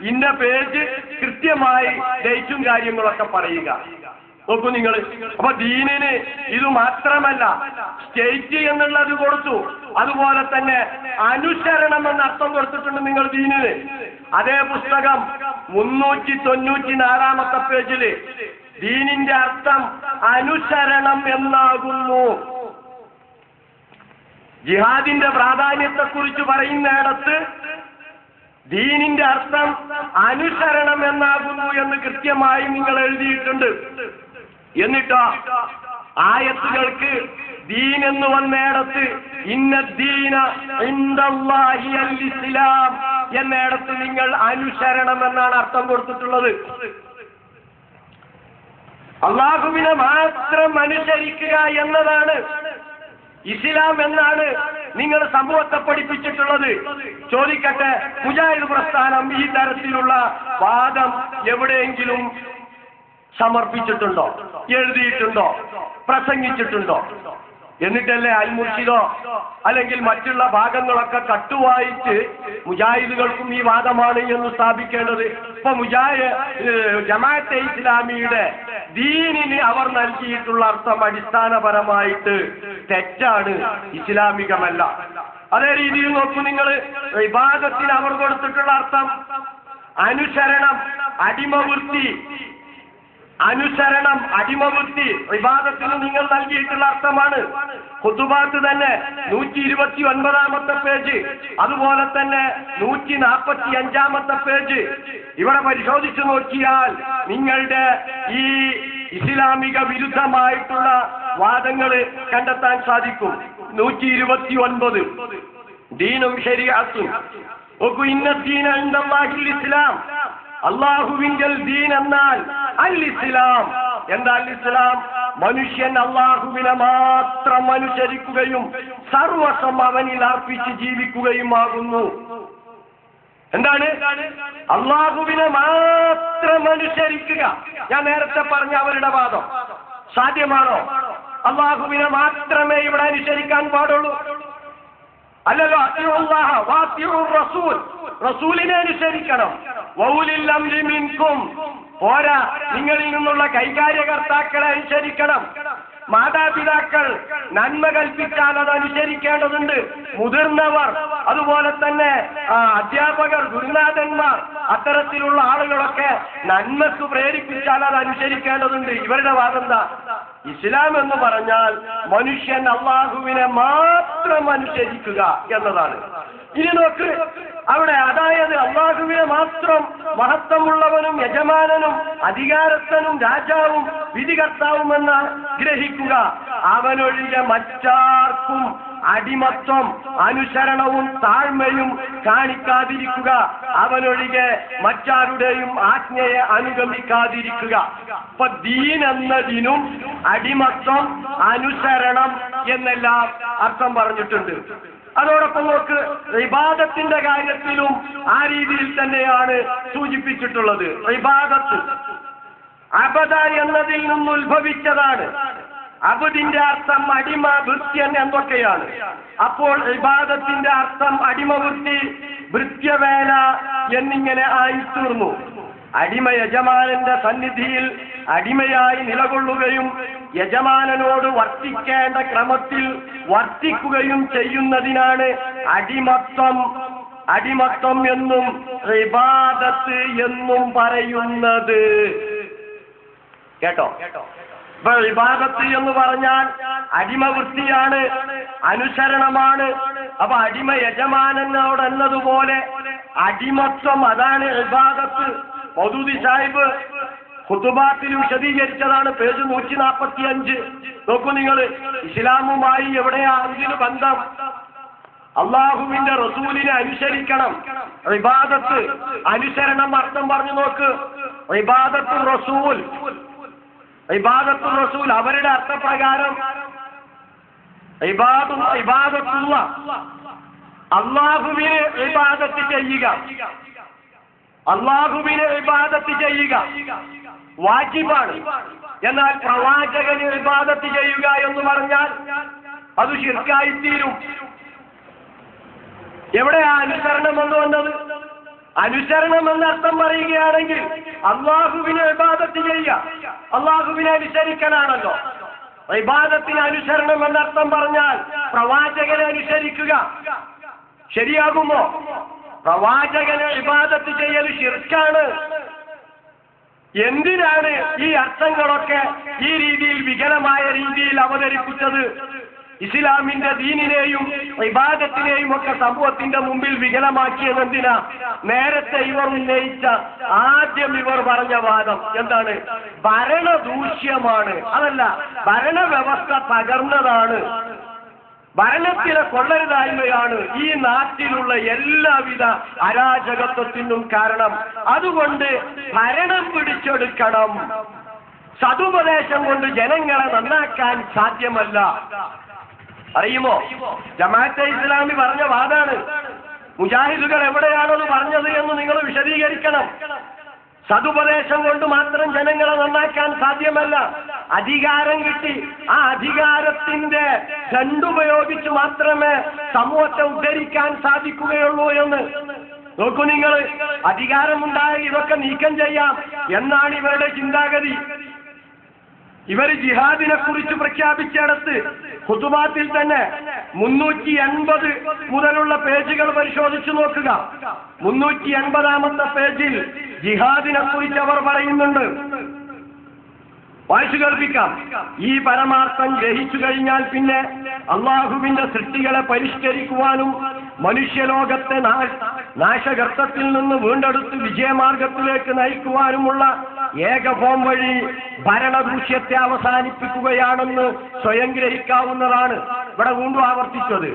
S2: ഇന്ന പേജ് കൃത്യമായി ഡേറ്റും കാര്യങ്ങളൊക്കെ പറയുക. നോക്കൂ നിങ്ങൾ. അപ്പൊ ദീനിന് ഇത് മാത്രമല്ല, സ്റ്റേറ്റ് എന്നുള്ളത് കൊടുത്തു, അതുപോലെ തന്നെ അനുസരണം എന്ന അർത്ഥം കൊടുത്തിട്ടുണ്ട് നിങ്ങൾ ദീനിന്. അതേ പുസ്തകം 394 പേജില് ദീനിന്റെ അർത്ഥം അനുസരണം എന്നാകുന്നു. ജിഹാദിന്റെ പ്രാധാന്യത്തെക്കുറിച്ച് പറയുന്നിടത്ത് ദീനിന്റെ അർത്ഥം അനുസരണം എന്നാകുന്നു എന്ന് കൃത്യമായി നിങ്ങൾ എഴുതിയിട്ടുണ്ട്. എന്നിട്ടോ ആയത്തുകൾക്ക് ദീൻ എന്ന് വന്നിടത്ത് ഇന്നദ്ദീന ഇൻദല്ലാഹി അൽ ഇസ്ലാം എന്നിടത്ത് നിങ്ങൾ അനുസരണം എന്നാണ് അർത്ഥം കൊടുത്തിട്ടുള്ളത്. അള്ളാഹുവിനെ മാത്രം അനുസരിക്കുക എന്നതാണ് ഇസ്ലാം എന്നാണ് നിങ്ങൾ സമൂഹത്തെ പഠിപ്പിച്ചിട്ടുള്ളത്. ചോദിക്കട്ടെ, മുജാഹിദ് പ്രസ്ഥാനം ഈ തരത്തിലുള്ള വാദം എവിടെയെങ്കിലും സമർപ്പിച്ചിട്ടുണ്ടോ, എഴുതിയിട്ടുണ്ടോ, പ്രസംഗിച്ചിട്ടുണ്ടോ? എന്നിട്ടല്ലേ അൽ മുർഷിദോ അല്ലെങ്കിൽ മറ്റുള്ള ഭാഗങ്ങളൊക്കെ കട്ടുവായിട്ട് മുജാഹിദുകൾക്കും ഈ വാദമാണ് എന്ന് സ്ഥാപിക്കേണ്ടത്. ഇപ്പൊ ജമാഅത്തെ ഇസ്ലാമിയുടെ ദീനിന് അവർ നൽകിയിട്ടുള്ള അർത്ഥം അടിസ്ഥാനപരമായിട്ട് തെറ്റാണ്, ഇസ്ലാമികമല്ല. അതേ രീതിയിൽ നോക്കൂ നിങ്ങൾ, ഇബാദത്തിന് അവർ കൊടുത്തിട്ടുള്ള അർത്ഥം അനുസരണം, അടിമവൃത്തി. ഇബാദത്തിന് നിങ്ങൾ നൽകിയിട്ടുള്ള അർത്ഥമാണ്. ഖുതുബാത്ത് തന്നെ 129 പേജ്, അതുപോലെ തന്നെ 145 പേജ് ഇവിടെ പരിശോധിച്ചു നോക്കിയാൽ നിങ്ങളുടെ ഈ ഇസ്ലാമിക വിരുദ്ധമായിട്ടുള്ള വാദങ്ങൾ കണ്ടെത്താൻ സാധിക്കും. 129 ദീനും ശരീഅത്തും. നോക്കൂ, ഇന്നദ്ദീന ഇൻദല്ലാഹിൽ ഇസ്ലാം. അള്ളാഹുവിങ്കൽ ദീൻ എന്നാൽ അൽ ഇസ്ലാം. എന്താ അൽ ഇസ്ലാം? മനുഷ്യൻ അള്ളാഹുവിനെ മാത്രം അനുസരിക്കുകയും സർവസ്വം അവനിൽ അർപ്പിച്ച് ജീവിക്കുകയുമാകുന്നു. എന്താണ്? അള്ളാഹുവിനെ മാത്രം അനുസരിക്കുക. ഞാൻ നേരത്തെ പറഞ്ഞ അവരുടെ വാദം സാധ്യമാണോ? അള്ളാഹുവിനെ മാത്രമേ ഇവിടെ അനുസരിക്കാൻ പാടുള്ളൂ? അല്ലല്ലോ. അത്തിഉല്ലാഹ വഅത്തിഉർ റസൂൽ, റസൂലിനെ അനുസരിക്കണം. വൗലിൽ അംരി മിൻകും, പോരാ, നിങ്ങളിൽ നിന്നുള്ള കൈകാര്യകർത്താക്കളെ അനുസരിക്കണം. മാതാപിതാക്കൾ നന്മ കൽപ്പിച്ചാൽ അത് അനുസരിക്കേണ്ടതുണ്ട്. മുതിർന്നവർ, അതുപോലെ തന്നെ അധ്യാപകർ, ഗുരുനാഥന്മാർ, അത്തരത്തിലുള്ള ആളുകളൊക്കെ നന്മക്ക് പ്രേരിപ്പിച്ചാൽ അത് അനുസരിക്കേണ്ടതുണ്ട്. ഇവരുടെ വാദം എന്താ? ഇസ്ലാം എന്ന് പറഞ്ഞാൽ മനുഷ്യൻ അള്ളാഹുവിനെ മാത്രം അനുസരിക്കുക എന്നതാണ്. ഇനി നോക്ക് അവിടെ, അതായത് അള്ളാഹുവിനെ മാത്രം മഹത്വമുള്ളവനും യജമാനനും അധികാരസ്ഥനും രാജാവും വിധികർത്താവുമെന്ന് ഗ്രഹിക്കുക. അവനൊഴികെ മറ്റാർക്കും അടിമത്വം, അനുസരണവും താഴ്മയും കാണിക്കാതിരിക്കുക. അവനൊഴികെ മറ്റാരുടെയും ആജ്ഞയെ അനുഗമിക്കാതിരിക്കുക. അപ്പൊ ദീൻ എന്നതിനും അടിമത്വം, അനുസരണം എന്നെല്ലാം അർത്ഥം പറഞ്ഞിട്ടുണ്ട്. അതോടൊപ്പം നോക്ക്, ഇബാദത്തിന്റെ കാര്യത്തിലും ആ രീതിയിൽ തന്നെയാണ് സൂചിപ്പിച്ചിട്ടുള്ളത്. ഇബാദത്ത് അബദ എന്നതിൽ നിന്ന് ഉത്ഭവിച്ചതാണ്. അബദിന്റെ അർത്ഥം അടിമ, ഭൃത്യൻ എന്നൊക്കെയാണ്. അപ്പോൾ ഇബാദത്തിന്റെ അർത്ഥം അടിമവൃത്തി, ഭൃത്യവേല എന്നിങ്ങനെ ആയിത്തീർന്നു. അടിമ യജമാനന്റെ സന്നിധിയിൽ അടിമയായി നിലകൊള്ളുകയും യജമാനനോട് വർത്തിക്കേണ്ട ക്രമത്തിൽ വർത്തിക്കുകയും ചെയ്യുന്നതിനാണ് അടിമത്വം എന്നും ഇബാദത്ത് എന്നും പറയുന്നത്. കേട്ടോ? ഇപ്പൊ ഇബാദത്ത് എന്ന് പറഞ്ഞാൽ അടിമവൃത്തിയാണ്, അനുസരണമാണ്. അപ്പൊ അടിമ യജമാനനോട് എന്നതുപോലെ അടിമത്വം, അതാണ് ഇബാദത്ത്. മൗദൂദി സാഹിബ് ഖുതുബാത്തിൽ വിശദീകരിച്ചതാണ്, പേജ് 145. നോക്കൂ നിങ്ങൾ, ഇസ്ലാമുമായി എവിടെയാ ഇതിന് ബന്ധം? അള്ളാഹുവിന്റെ റസൂലിനെ അനുസരിക്കണം. ഇബാദത്ത്, അനുസരണം അർത്ഥം പറഞ്ഞു നോക്ക്. ഇബാദത്തുർ റസൂൽ, അവരുടെ അർത്ഥപ്രകാരം ഇബാദത്തുള്ള അള്ളാഹുവിനെ ഇബാദത്ത് ചെയ്യുക. അള്ളാഹുവിനെ ഇബാദത്ത് ചെയ്യുക വാജിബാണ്. എന്നാൽ പ്രവാചകന് ഇബാദത്ത് ചെയ്യുക എന്ന് പറഞ്ഞാൽ അത് ശിർക്കായിത്തീരും. എവിടെയാ അനുസരണം എന്ന് വന്നത്? അനുസരണം എന്നർത്ഥം പറയുകയാണെങ്കിൽ അള്ളാഹുവിനെ ഇബാദത്ത് ചെയ്യുക, അള്ളാഹുവിനെ അനുസരിക്കലാണല്ലോ. ഇബാദത്തിന് അനുസരണം എന്നർത്ഥം പറഞ്ഞാൽ പ്രവാചകനെ അനുസരിക്കുക. ശരിയാകുമോ? പ്രവാചകനെ ഇബാദത്ത് ചെയ്യൽ ശിർക്കാണ്. എന്തിനാണ് ഈ അർത്ഥങ്ങളൊക്കെ ഈ രീതിയിൽ വികലമായ രീതിയിൽ അവതരിപ്പിച്ചത്? ഇസ്ലാമിന്റെ ദീനിനെയും ഇബാദത്തിനെയും ഒക്കെ സമൂഹത്തിന്റെ മുമ്പിൽ വികലമാക്കിയത് എന്തിനാ? നേരത്തെ ഇവർ ഉന്നയിച്ച, ആദ്യം ഇവർ പറഞ്ഞ വാദം എന്താണ്? ഭരണദൂഷ്യമാണ്. അതല്ല, ഭരണവ്യവസ്ഥ തകർന്നതാണ്, ഭരണത്തിലെ കൊള്ളരുതായ്മയാണ് ഈ നാട്ടിലുള്ള എല്ലാവിധ അരാജകത്വത്തിനും കാരണം. അതുകൊണ്ട് ഭരണം പിടിച്ചെടുക്കണം. സതുപദേശം കൊണ്ട് ജനങ്ങളെ നന്നാക്കാൻ സാധ്യമല്ല. അറിയുമോ? ജമാഅത്തെ ഇസ്ലാമി പറഞ്ഞ വാദാണ്. മുജാഹിദുകൾ എവിടെയാണത് പറഞ്ഞത് എന്ന് നിങ്ങൾ വിശദീകരിക്കണം. സതുപദേശം കൊണ്ട് മാത്രം ജനങ്ങളെ നന്നാക്കാൻ സാധ്യമല്ല. അധികാരം കിട്ടി ആ അധികാരത്തിന്റെ ദണ്ടുപയോഗിച്ച് മാത്രമേ സമൂഹത്തെ ഉദ്ധരിക്കാൻ സാധിക്കുകയുള്ളൂ എന്ന്. നോക്കൂ നിങ്ങൾ, അധികാരമുണ്ടായി ഇതൊക്കെ നീക്കം ചെയ്യാം എന്നാണ് ഇവരുടെ ചിന്താഗതി. ഇവർ ജിഹാദിനെ കുറിച്ച് പ്രഖ്യാപിച്ചിടത്ത് ഖുതുബാത്തിൽ തന്നെ 380 മുതലുള്ള പേജുകൾ പരിശോധിച്ചു നോക്കുക. 380-ാമത്തെ പേജിൽ ജിഹാദിനെ കുറിച്ച് അവർ പറയുന്നുണ്ട്. വായിച്ചു കേൾപ്പിക്കാം. ഈ പരമാർത്ഥം ഗ്രഹിച്ചു കഴിഞ്ഞാൽ പിന്നെ അള്ളാഹുവിന്റെ സൃഷ്ടികളെ പരിഷ്കരിക്കുവാനും മനുഷ്യലോകത്തെ നാശഗർത്തത്തിൽ നിന്ന് വീണ്ടെടുത്ത് വിജയമാർഗത്തിലേക്ക് നയിക്കുവാനുമുള്ള ഏകപോം വഴി ഭരണദൂഷ്യത്തെ അവസാനിപ്പിക്കുകയാണെന്ന് സ്വയം ഗ്രഹിക്കാവുന്നതാണ്. ഇവിടെ വീണ്ടും ആവർത്തിച്ചത്,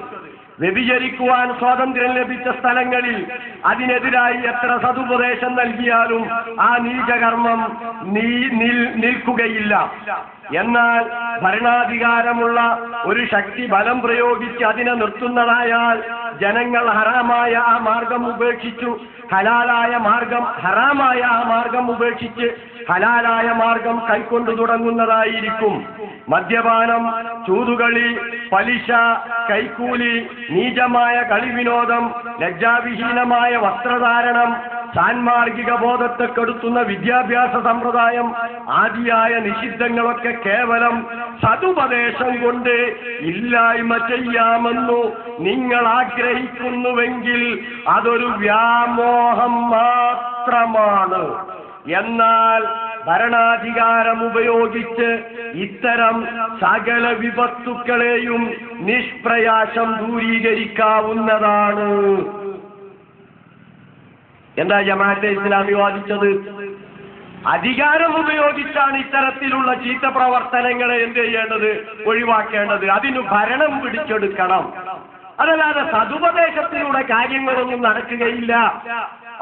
S2: വ്യഭിചരിക്കുവാൻ സ്വാതന്ത്ര്യം ലഭിച്ച സ്ഥലങ്ങളിൽ അതിനെതിരായി എത്ര സതുപദേശം നൽകിയാലും ആ നീചകർമ്മം നിൽക്കുകയില്ല. എന്നാൽ ഭരണാധികാരമുള്ള ഒരു ശക്തി ബലം പ്രയോഗിച്ച് അതിനെ നിർത്തുന്നതായാൽ ജനങ്ങൾ ഹറാമായ ആ മാർഗം ഉപേക്ഷിച്ചു ഹറാമായ ആ മാർഗം ഉപേക്ഷിച്ച് ഹലാലായ മാർഗം കൈക്കൊണ്ടു തുടങ്ങുന്നതായിരിക്കും. മദ്യപാനം, ചൂതുകളി, പലിശ, കൈക്കൂലി, നീചമായ കളിവിനോദം, ലജ്ജാവിഹീനമായ വസ്ത്രധാരണം, സാൻമാർഗിക ബോധത്തെ കെടുത്തുന്ന വിദ്യാഭ്യാസ സമ്പ്രദായം ആദിയായ നിഷിദ്ധങ്ങളൊക്കെ കേവലം സതുപദേശം കൊണ്ട് ഇല്ലായ്മ ചെയ്യാമെന്നു നിങ്ങൾ ആഗ്രഹിക്കുന്നുവെങ്കിൽ അതൊരു വ്യാമോഹം മാത്രമാണ്. എന്നാൽ ഭരണാധികാരം ഉപയോഗിച്ച് ഇത്തരം സകല വിപത്തുക്കളെയും നിഷ്പ്രയാസം ദൂരീകരിക്കാവുന്നതാണ്. എന്താ ജമാഅത്തെ ഇസ്ലാമി വാദിച്ചത്? അധികാരം ഉപയോഗിച്ചാണ് ഇത്തരത്തിലുള്ള ചീത്ത പ്രവർത്തനങ്ങളെ എന്ത് ചെയ്യേണ്ടത്? ഒഴിവാക്കേണ്ടത്. അതിന് ഭരണം പിടിച്ചെടുക്കണം. അതല്ലാതെ സതുപദേശത്തിലൂടെ കാര്യങ്ങളൊന്നും നടക്കുകയില്ല.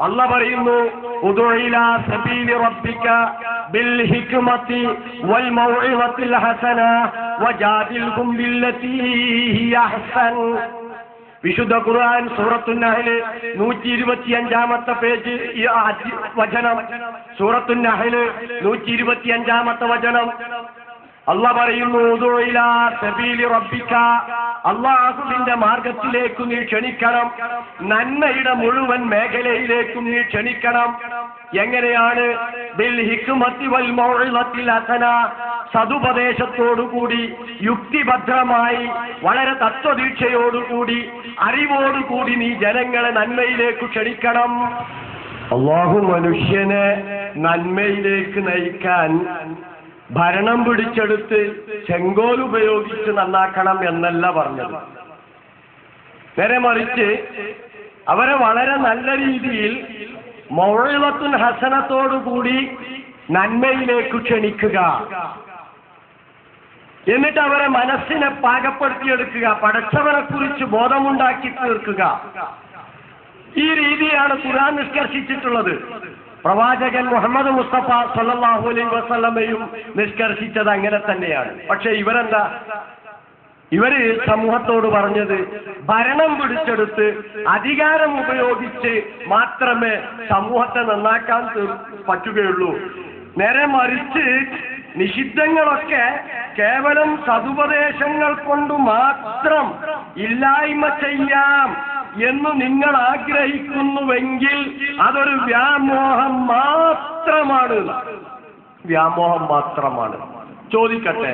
S2: അല്ലാഹു പറയുന്നു, ഉദു ഇലാ സബീലി റബ്ബിക ബിൽ ഹിക്മതി വൽ മൗഇദത്തിൽ ഹസന വജാദിൽഹും ബില്ലതി ഹിയ അഹ്സൻ. വിശുദ്ധ ഖുർആൻ സൂറത്തുൻ നഹ്ൽ 125-ാമത്തെ പേജ് വചനം. സൂറത്തുൻ നഹ്ൽ 125-ാമത്തെ വചനം. അല്ലാഹു പറയുന്നു, ഉദു ഇലാ സബീലി റബ്ബിക, അല്ലാഹുവിന്റെ മാർഗത്തിലേക്ക് നീ ക്ഷണിക്കണം. നന്മയുടെ മുഴുവൻ മേഖലയിലേക്കും നീ ക്ഷണിക്കണം. എങ്ങനെയാണ്? ബിൽ ഹിക്മതി വൽ മൗഇദത്തിൽ ഹസന, സതുപദേശത്തോടുകൂടി, യുക്തിഭദ്രമായി, വളരെ തത്വദീക്ഷയോടുകൂടി, അറിവോടുകൂടി നീ ജനങ്ങളെ നന്മയിലേക്ക് ക്ഷണിക്കണം. അല്ലാഹു മനുഷ്യനെ നന്മയിലേക്ക് നയിക്കാൻ ഭരണം പിടിച്ചെടുത്ത് ചെങ്കോൽ ഉപയോഗിച്ച് നന്നാക്കണം എന്നല്ല പറഞ്ഞത്. നേരെ മറിച്ച് അവരെ വളരെ നല്ല രീതിയിൽ മൗഇദത്തുൻ ഹസനത്തോടുകൂടി നന്മയിലേക്ക് ക്ഷണിക്കുക. എന്നിട്ട് അവരെ മനസ്സിനെ പാകപ്പെടുത്തിയെടുക്കുക, പടച്ചവനെ കുറിച്ച് ബോധമുണ്ടാക്കി തീർക്കുക. ഈ രീതിയാണ് ഖുർആൻ നിഷ്കർഷിച്ചിട്ടുള്ളത്. പ്രവാചകൻ മുഹമ്മദ് മുസ്തഫ സല്ലല്ലാഹു അലൈഹി വസല്ലമയും നിഷ്കർഷിച്ചത് അങ്ങനെ തന്നെയാണ്. പക്ഷെ ഇവരെന്താ? ഇവര് സമൂഹത്തോട് പറഞ്ഞത് ഭരണം പിടിച്ചെടുത്ത് അധികാരം ഉപയോഗിച്ച് മാത്രമേ സമൂഹത്തെ നന്നാക്കാൻ പറ്റുകയുള്ളൂ. നേരെ മറിച്ച് നിഷിദ്ധങ്ങളൊക്കെ കേവലം സതുപദേശങ്ങൾ കൊണ്ട് മാത്രം ഇല്ലായ്മ ചെയ്യാം എന്ന് നിങ്ങൾ ആഗ്രഹിക്കുന്നുവെങ്കിൽ അതൊരു വ്യാമോഹം മാത്രമാണ്. വ്യാമോഹം മാത്രമാണ്. ചോദിക്കട്ടെ,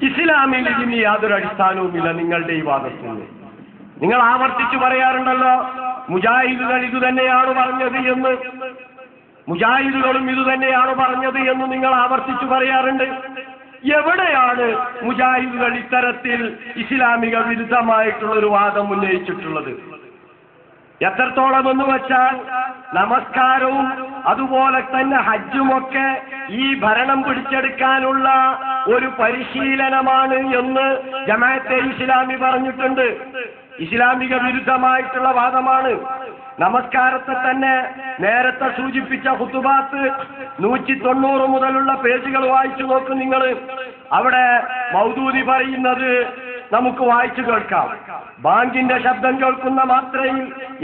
S2: ഇസ്ലാമിൽ ഇതിന് യാതൊരു അടിസ്ഥാനവുമില്ല നിങ്ങളുടെ ഈ വാദത്തിന്. നിങ്ങൾ ആവർത്തിച്ചു പറയാറുണ്ടല്ലോ, മുജാഹിദുകൾ ഇതുതന്നെയാണ് പറഞ്ഞത് എന്ന്, മുജാഹിദുകളും ഇതുതന്നെയാണ് പറഞ്ഞത് എന്ന് നിങ്ങൾ ആവർത്തിച്ചു പറയാറുണ്ട്. എവിടെയാണ് മുജാഹിദുകൾ ഇത്തരത്തിൽ ഇസ്ലാമിക വിരുദ്ധമായിട്ടുള്ള ഒരു വാദം ഉന്നയിച്ചിട്ടുള്ളത്? എത്രത്തോളം എന്ന് വെച്ചാൽ നമസ്കാരവും അതുപോലെ തന്നെ ഹജ്ജുമൊക്കെ ഈ ഭരണം പിടിച്ചെടുക്കാനുള്ള ഒരു പരിശീലനമാണ് എന്ന് ജമാഅത്തെ ഇസ്ലാമി പറഞ്ഞിട്ടുണ്ട്. ഇസ്ലാമിക വിരുദ്ധമായിട്ടുള്ള വാദമാണ്. നമസ്കാരത്തെ തന്നെ നേരത്തെ സൂചിപ്പിച്ച ഖുതുബാത്ത് 190 മുതലുള്ള പേജുകൾ വായിച്ചു നോക്കും നിങ്ങൾ. അവിടെ മൗദൂദി പറയുന്നത് നമുക്ക് വായിച്ചു കേൾക്കാം. ബാങ്കിന്റെ ശബ്ദം കേൾക്കുന്ന മാത്രയിൽ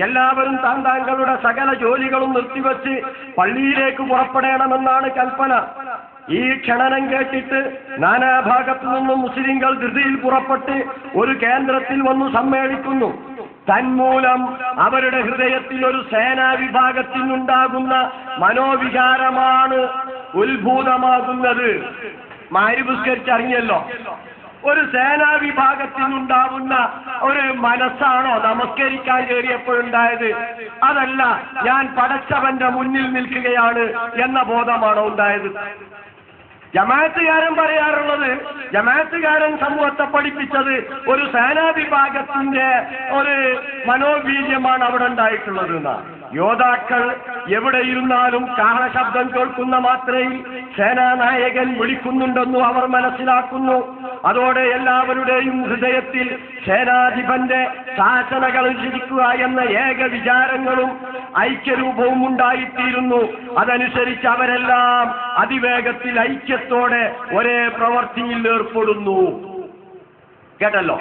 S2: എല്ലാവരും താങ്കളുടെ സകല ജോലികളും നിർത്തിവെച്ച് പള്ളിയിലേക്ക് പുറപ്പെടണമെന്നാണ് കൽപ്പന. ഈ ക്ഷണനം കേട്ടിട്ട് നാനാഭാഗത്തു നിന്നും മുസ്ലിങ്ങൾ ധൃതിയിൽ പുറപ്പെട്ട് ഒരു കേന്ദ്രത്തിൽ വന്നു സമ്മേളിക്കുന്നു. തന്മൂലം അവരുടെ ഹൃദയത്തിൽ ഒരു സേനാ വിഭാഗത്തിനുണ്ടാകുന്ന മനോവികാരമാണ് ഉത്ഭൂതമാകുന്നത്. മാരിപുസ്കരിച്ചറിഞ്ഞല്ലോ, ഒരു സേനാ വിഭാഗത്തിനുണ്ടാവുന്ന ഒരു മനസ്സാണോ നമസ്കരിക്കാൻ കയറിയപ്പോഴുണ്ടായത്? അതല്ല, ഞാൻ പടച്ചവന്റെ മുന്നിൽ നിൽക്കുകയാണ് എന്ന ബോധമാണോ ഉണ്ടായത്? ജമാഅത്തുകാരൻ പറയാറുള്ളത്, ജമാഅത്തുകാരൻ സമൂഹത്തെ പഠിപ്പിച്ചത് ഒരു സേനാ വിഭാഗത്തിന്റെ ഒരു മനോവീര്യമാണ് അവിടെ ഉണ്ടായിട്ടുള്ളത് എന്നാണ്. യോദ്ധാക്കൾ എവിടെയിരുന്നാലും കാഹള ശബ്ദം കേൾക്കുന്ന മാത്രയിൽ സേനാനായകൻ വിളിക്കുന്നുണ്ടെന്നും അവർ മനസ്സിലാക്കുന്നു. അതോടെ എല്ലാവരുടെയും ഹൃദയത്തിൽ സേനാധിപന്റെ ശാസനകൾ അനുസരിക്കുക എന്ന ഏക വിചാരങ്ങളും ഐക്യരൂപവും ഉണ്ടായിത്തീരുന്നു. അതനുസരിച്ച് അവരെല്ലാം അതിവേഗത്തിൽ ഐക്യത്തോടെ ഒരേ പ്രവൃത്തിയിൽ ഏർപ്പെടുന്നു. കേട്ടല്ലോ?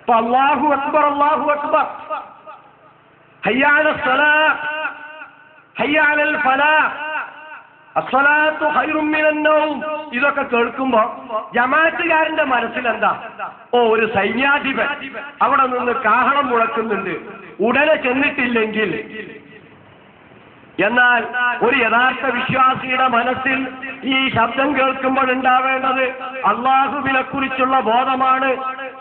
S2: അപ്പൊ അല്ലാഹു അക്ബർ, അല്ലാഹു അക്ബർ, ഹയ്യ അലൽ സ്വലാഹ്, ഹയ്യ അലൽ ഫലാഹ്, അസ്സലാത്തു ഖൈറും മിനൻ നൗം, ഇതൊക്കെ കേൾക്കുമ്പോ ജമാഅത്തുകാരന്റെ മനസ്സിലെന്താ? ഒരു സൈന്യാധിപൻ അവിടെ നിന്ന് കാഹളം മുഴക്കുന്നുണ്ട്, ഉടനെ ചെന്നിട്ടില്ലെങ്കിൽ. എന്നാൽ ഒരു യഥാർത്ഥ വിശ്വാസിയുടെ മനസ്സിൽ ഈ ശബ്ദം കേൾക്കുമ്പോൾ ഉണ്ടാവേണ്ടത് അള്ളാഹുവിനെ കുറിച്ചുള്ള ബോധമാണ്.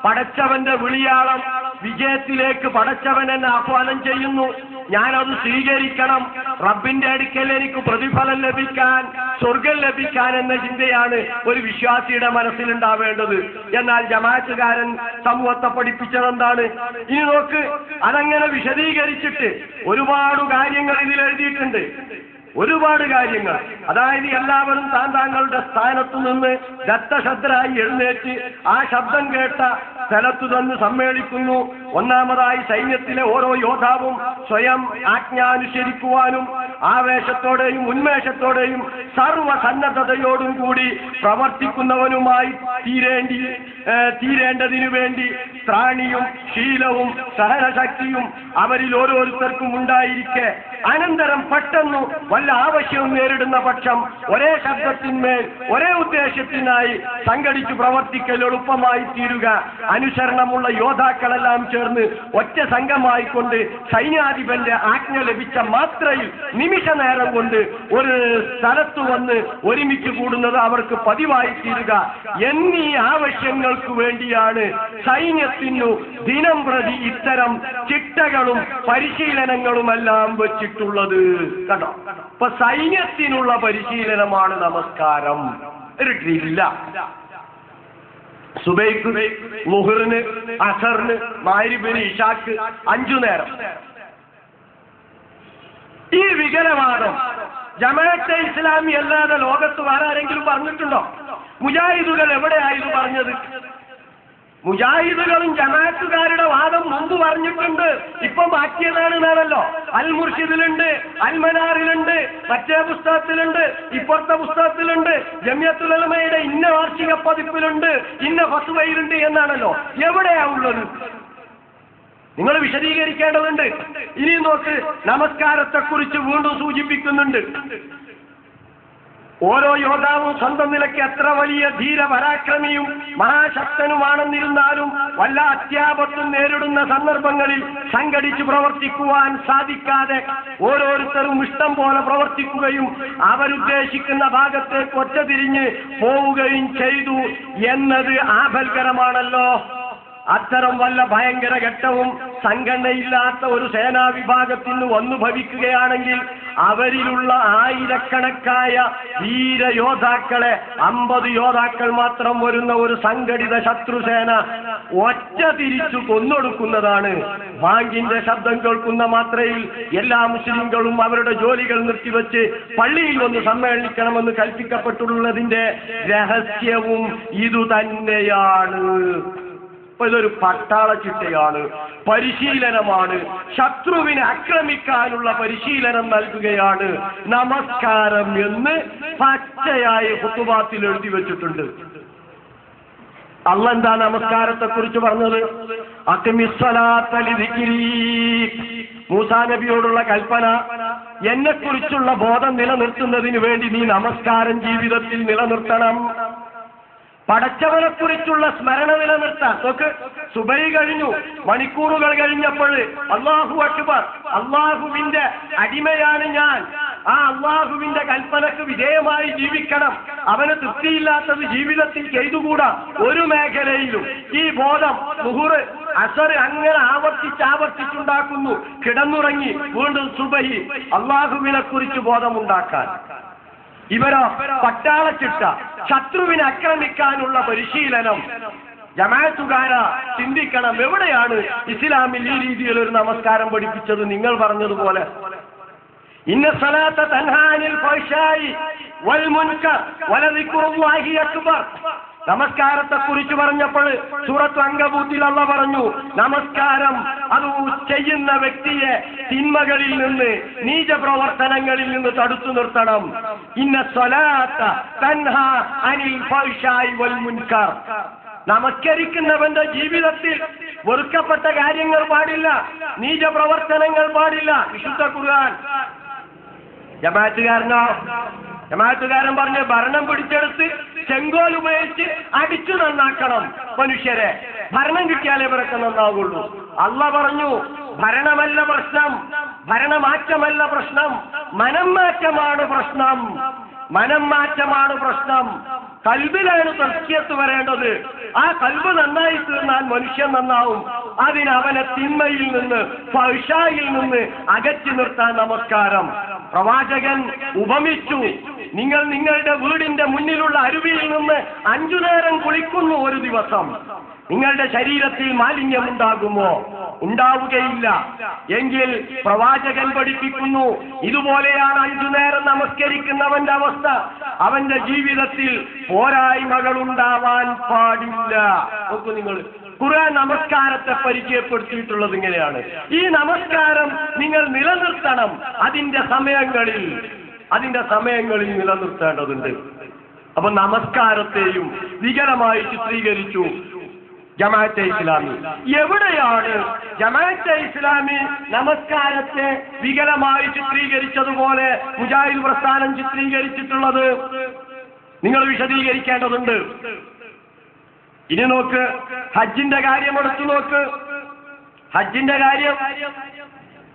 S2: പടച്ചവന്റെ വിളിയാളം, വിജയത്തിലേക്ക് പടച്ചവൻ എന്നെ ആഹ്വാനം ചെയ്യുന്നു, ഞാനത് സ്വീകരിക്കണം, റബ്ബിന്റെ അടുക്കൽ എനിക്ക് പ്രതിഫലം ലഭിക്കാൻ, സ്വർഗം ലഭിക്കാൻ എന്ന ചിന്തയാണ് ഒരു വിശ്വാസിയുടെ മനസ്സിലുണ്ടാവേണ്ടത്. എന്നാൽ ജമാഅത്തുകാരൻ സമൂഹത്തെ പഠിപ്പിച്ചതെന്താണ്? ഇനി നോക്ക്, അതങ്ങനെ വിശദീകരിച്ചിട്ട് ഒരുപാട് കാര്യങ്ങൾ ഇതിൽ എഴുതിയിട്ടുണ്ട്. ഒരുപാട് കാര്യങ്ങൾ. അതായത് എല്ലാവരും താങ്കളുടെ സ്ഥാനത്തു നിന്ന് രക്തശദ്രായി എഴുന്നേറ്റ് ആ ശബ്ദം കേട്ട സ്ഥലത്തു നിന്ന് സമ്മേളിക്കുന്നു. ഒന്നാമതായി സൈന്യത്തിലെ ഓരോ യോദ്ധാവും സ്വയം ആജ്ഞ അനുസരിക്കുവാനും ആവേശത്തോടെയും ഉന്മേഷത്തോടെയും സർവസന്നദ്ധതയോടും കൂടി പ്രവർത്തിക്കുന്നവനുമായി തീരേണ്ടതിനു വേണ്ടി ത്രാണിയും ശീലവും സഹനശക്തിയും അവരിൽ ഓരോരുത്തർക്കും ഉണ്ടായിരിക്കെ അനന്തരം പെട്ടെന്ന് വല്ല ആവശ്യവും നേരിടുന്ന പക്ഷം ഒരേ ശബ്ദത്തിന്മേൽ ഒരേ ഉദ്ദേശത്തിനായി സംഘടിച്ചു പ്രവർത്തിക്കൽ എളുപ്പമായി തീരുക. അനുസരണമുള്ള യോദ്ധാക്കളെല്ലാം ചേർന്ന് ഒറ്റ സംഘമായിക്കൊണ്ട് സൈന്യാധിപന്റെ ആജ്ഞ ലഭിച്ച മാത്രയിൽ നിമിഷ നേരം കൊണ്ട് ഒരു സ്ഥലത്തു വന്ന് ഒരുമിച്ച് കൂടുന്നത് അവർക്ക് പതിവായി തീരുക എന്നീ ആവശ്യങ്ങൾക്ക് വേണ്ടിയാണ് സൈന്യത്തിനു ദിനം പ്രതി ഇത്തരം ചിട്ടകളും പരിശീലനങ്ങളുമെല്ലാം വെച്ചിട്ടുള്ളത്. കണ്ടോ? ഇപ്പൊ സൈന്യത്തിനുള്ള പരിശീലനമാണ് നമസ്കാരം. ഒരു ഡ്രില്ല. സുബൈക്ക്, ളുഹറിന്, അസറിന്, മഗ്രിബിന്, ഇശാക്ക് 5 നേരം. ഈ വികലവാദം ജമാഅത്തെ ഇസ്ലാമി അല്ലാതെ ലോകത്ത് വേറെ ആരെങ്കിലും പറഞ്ഞിട്ടുണ്ടോ? മുജാഹിദുകൾ എവിടെയായിരുന്നു പറഞ്ഞത്? മുജാഹിദുകളും ജമാഅത്തുകാരുടെ വാദം മുമ്പ് പറഞ്ഞിട്ടുണ്ട്. ഇപ്പം മാറ്റിയതാണെന്നാണല്ലോ. അൽ മുർഷിദിലുണ്ട്, അൽ മനാറിലുണ്ട്, മറ്റേ പുസ്തകത്തിലുണ്ട്, ഇപ്പുറത്തെ പുസ്തകത്തിലുണ്ട്, ജമിയത്തുൽ ഉലമയുടെ ഇന്ന വാർഷിക പതിപ്പിലുണ്ട്, ഇന്ന ഫത്വയിലുണ്ട് എന്നാണല്ലോ. എവിടെയാ ഉള്ളത്? നിങ്ങൾ വിശദീകരിക്കേണ്ടതുണ്ട്. ഇനി നോക്ക്, നമസ്കാരത്തെക്കുറിച്ച് വീണ്ടും സൂചിപ്പിക്കുന്നുണ്ട്. ഓരോ യോദ്ധാവും സ്വന്തം നിലയ്ക്ക് എത്ര വലിയ ധീരപരാക്രമിയും മഹാശക്തനുമാണെന്നിരുന്നാലും വല്ല അത്യാപത്തും നേരിടുന്ന സന്ദർഭങ്ങളിൽ സംഘടിച്ചു പ്രവർത്തിക്കുവാൻ സാധിക്കാതെ ഓരോരുത്തരും ഇഷ്ടം പോലെ പ്രവർത്തിക്കുകയും അവരുദ്ദേശിക്കുന്ന ഭാഗത്തേക്ക് ഒറ്റതിരിഞ്ഞ് പോവുകയും ചെയ്തു എന്നത് ആപൽക്കരമാണല്ലോ. അത്തരം വല്ല ഭയങ്കര ഘട്ടവും സംഘടനയില്ലാത്ത ഒരു സേനാ വിഭാഗത്തിന് വന്നു ഭവിക്കുകയാണെങ്കിൽ അവരിലുള്ള ആയിരക്കണക്കായ വീരയോദ്ധാക്കളെ 50 യോദ്ധാക്കൾ മാത്രം വരുന്ന ഒരു സംഘടിത ശത്രുസേന ഒറ്റ തിരിച്ചു കൊന്നൊടുക്കുന്നതാണ്. ബാങ്കിന്റെ ശബ്ദം കേൾക്കുന്ന മാത്രയിൽ എല്ലാ മുസ്ലിംകളും അവരുടെ ജോലികൾ നിർത്തിവെച്ച് പള്ളിയിൽ വന്ന് സമ്മേളിക്കണമെന്ന് കൽപ്പിക്കപ്പെട്ടുള്ളതിന്റെ രഹസ്യവും ഇതുതന്നെയാണ്. അപ്പൊ ഇതൊരു പട്ടാള ചിട്ടയാണ്, പരിശീലനമാണ്, ശത്രുവിനെ ആക്രമിക്കാനുള്ള പരിശീലനം നൽകുകയാണ് നമസ്കാരം എന്ന് പച്ചയായി ഖുതുബാത്തിൽ എഴുതി വെച്ചിട്ടുണ്ട്. അല്ലാഹ് എന്താ നമസ്കാരത്തെ കുറിച്ച് പറഞ്ഞത്? അഖിമിസ്സലാത്ത ലിദിക്രി. മൂസാ നബിയോടുള്ള കൽപ്പന, എന്നെ കുറിച്ചുള്ള ബോധം നിലനിർത്തുന്നതിന് വേണ്ടി നീ നമസ്കാരം ജീവിതത്തിൽ നിലനിർത്തണം. പടച്ചവനെ കുറിച്ചുള്ള സ്മരണ നിലനിർത്താൻ. നോക്ക്, സുബൈ കഴിഞ്ഞു, മണിക്കൂറുകൾ കഴിഞ്ഞപ്പോൾ അല്ലാഹു അക്ബർ, അള്ളാഹുവിന്റെ അടിമയാണ് ഞാൻ, ആ അള്ളാഹുവിന്റെ കൽപ്പനക്ക് വിധേയമായി ജീവിക്കണം, അവന് തൃപ്തിയില്ലാത്തത് ജീവിതത്തിൽ ചെയ്തുകൂടാ ഒരു മേഖലയിലും. ഈ ബോധം ളുഹർ, അസർ അങ്ങനെ ആവർത്തിച്ചുണ്ടാക്കുന്നു. കിടന്നുറങ്ങി വീണ്ടും സുബൈ, അള്ളാഹുവിനെ കുറിച്ച് ബോധമുണ്ടാക്കാൻ. ഇവരോ പട്ടാളച്ചിട്ട, ശത്രുവിനെ ആക്രമിക്കാനുള്ള പരിശീലനം. ജമാഅത്തുകാര ചിന്തിക്കണം, എവിടെയാണ് ഇസ്ലാമിൽ ഈ രീതിയിൽ ഒരു നമസ്കാരം പഠിപ്പിച്ചത്? നിങ്ങൾ പറഞ്ഞതുപോലെ ഇന്ന സ്വലാത്ത തൻഹാ അനിൽ ഫഹ്ശായി വൽ മുൻകർ വലദിക്റുല്ലാഹി അക്ബർ. നമസ്കാരത്തെ കുറിച്ച് പറഞ്ഞപ്പോൾ സൂറത്ത് അങ്കബൂത്തിൽ അല്ലാഹു പറഞ്ഞു, നമസ്കാരം അത് ചെയ്യുന്ന വ്യക്തിയെ തിന്മകളിൽ നിന്ന്, നീച പ്രവർത്തനങ്ങളിൽ നിന്ന് തടുത്തു നിർത്തണം. ഇന്ന സ്വലാത്ത തൻഹാ അനിൽ ഫഹ്ശായി വൽ മുൻകർ. നമസ്കരിക്കുന്നവന്റെ ജീവിതത്തിൽ വെറുക്കപ്പെട്ട കാര്യങ്ങൾ പാടില്ല, നീച പ്രവർത്തനങ്ങൾ പാടില്ല. വിശുദ്ധ ഖുർആൻ. ജമാഅത്തുകാരൻ പറഞ്ഞ് ഭരണം പിടിച്ചെടുത്ത് ചെങ്കോൽ ഉപയോഗിച്ച് അടിച്ചു നന്നാക്കണം മനുഷ്യരെ. ഭരണം കിട്ടിയാലേ ഇവരൊക്കെ നന്നാവുള്ളൂ. അല്ലാഹു പറഞ്ഞു, ഭരണമല്ല പ്രശ്നം, ഭരണമാറ്റമല്ല പ്രശ്നം, മനം മാറ്റമാണ് പ്രശ്നം. മനം മാറ്റമാണ് പ്രശ്നം. കൽബിലാണ് തസ്കിയത്ത് വരേണ്ടത്. ആ കൽബ് നന്നായി തീർന്നാൽ മനുഷ്യൻ നന്നാവും. അതിന് അവനെ തിന്മയിൽ നിന്ന്, ഫഹ്ശായിൽ നിന്ന് അകറ്റി നിർത്താൻ നമസ്കാരം. പ്രവാചകൻ ഉപമിച്ചു, നിങ്ങൾ നിങ്ങളുടെ വീടിന്റെ മുന്നിലുള്ള അരുവിയിൽ നിന്ന് 5 നേരം കുളിക്കുന്നു ഒരു ദിവസം, നിങ്ങളുടെ ശരീരത്തിൽ മാലിന്യം ഉണ്ടാകുമോ? ഉണ്ടാവുകയില്ല. എങ്കിൽ പ്രവാചകൻ പഠിപ്പിക്കുന്നു, ഇതുപോലെയാണ് 5 നേരം നമസ്കരിക്കുന്നവന്റെ അവസ്ഥ. അവന്റെ ജീവിതത്തിൽ പോരായ്മകൾ ഉണ്ടാവാൻ പാടില്ല. നോക്കൂ നിങ്ങൾ, ഖുർആൻ നമസ്കാരത്തെ പരിചയപ്പെടുത്തിയിട്ടുള്ളത് ഇങ്ങനെയാണ്. ഈ നമസ്കാരം നിങ്ങൾ നിലനിർത്തണം. അതിന്റെ സമയങ്ങളിൽ നിലനിർത്തേണ്ടതുണ്ട്. അപ്പൊ നമസ്കാരത്തെയും വികലമായി ചിത്രീകരിച്ചു ജമാഅത്തെ ഇസ്ലാമി. എവിടെയാണ് ജമാഅത്തെ ഇസ്ലാമി നമസ്കാരത്തെ വികലമായി ചിത്രീകരിച്ചതുപോലെ മുജാഹിദ് പ്രസ്ഥാനം ചിത്രീകരിച്ചിട്ടുള്ളത്? നിങ്ങൾ വിശദീകരിക്കേണ്ടതുണ്ട്. ഇനി നോക്ക്, ഹജ്ജിന്റെ കാര്യം എടുത്തു നോക്ക്. ഹജ്ജിന്റെ കാര്യം,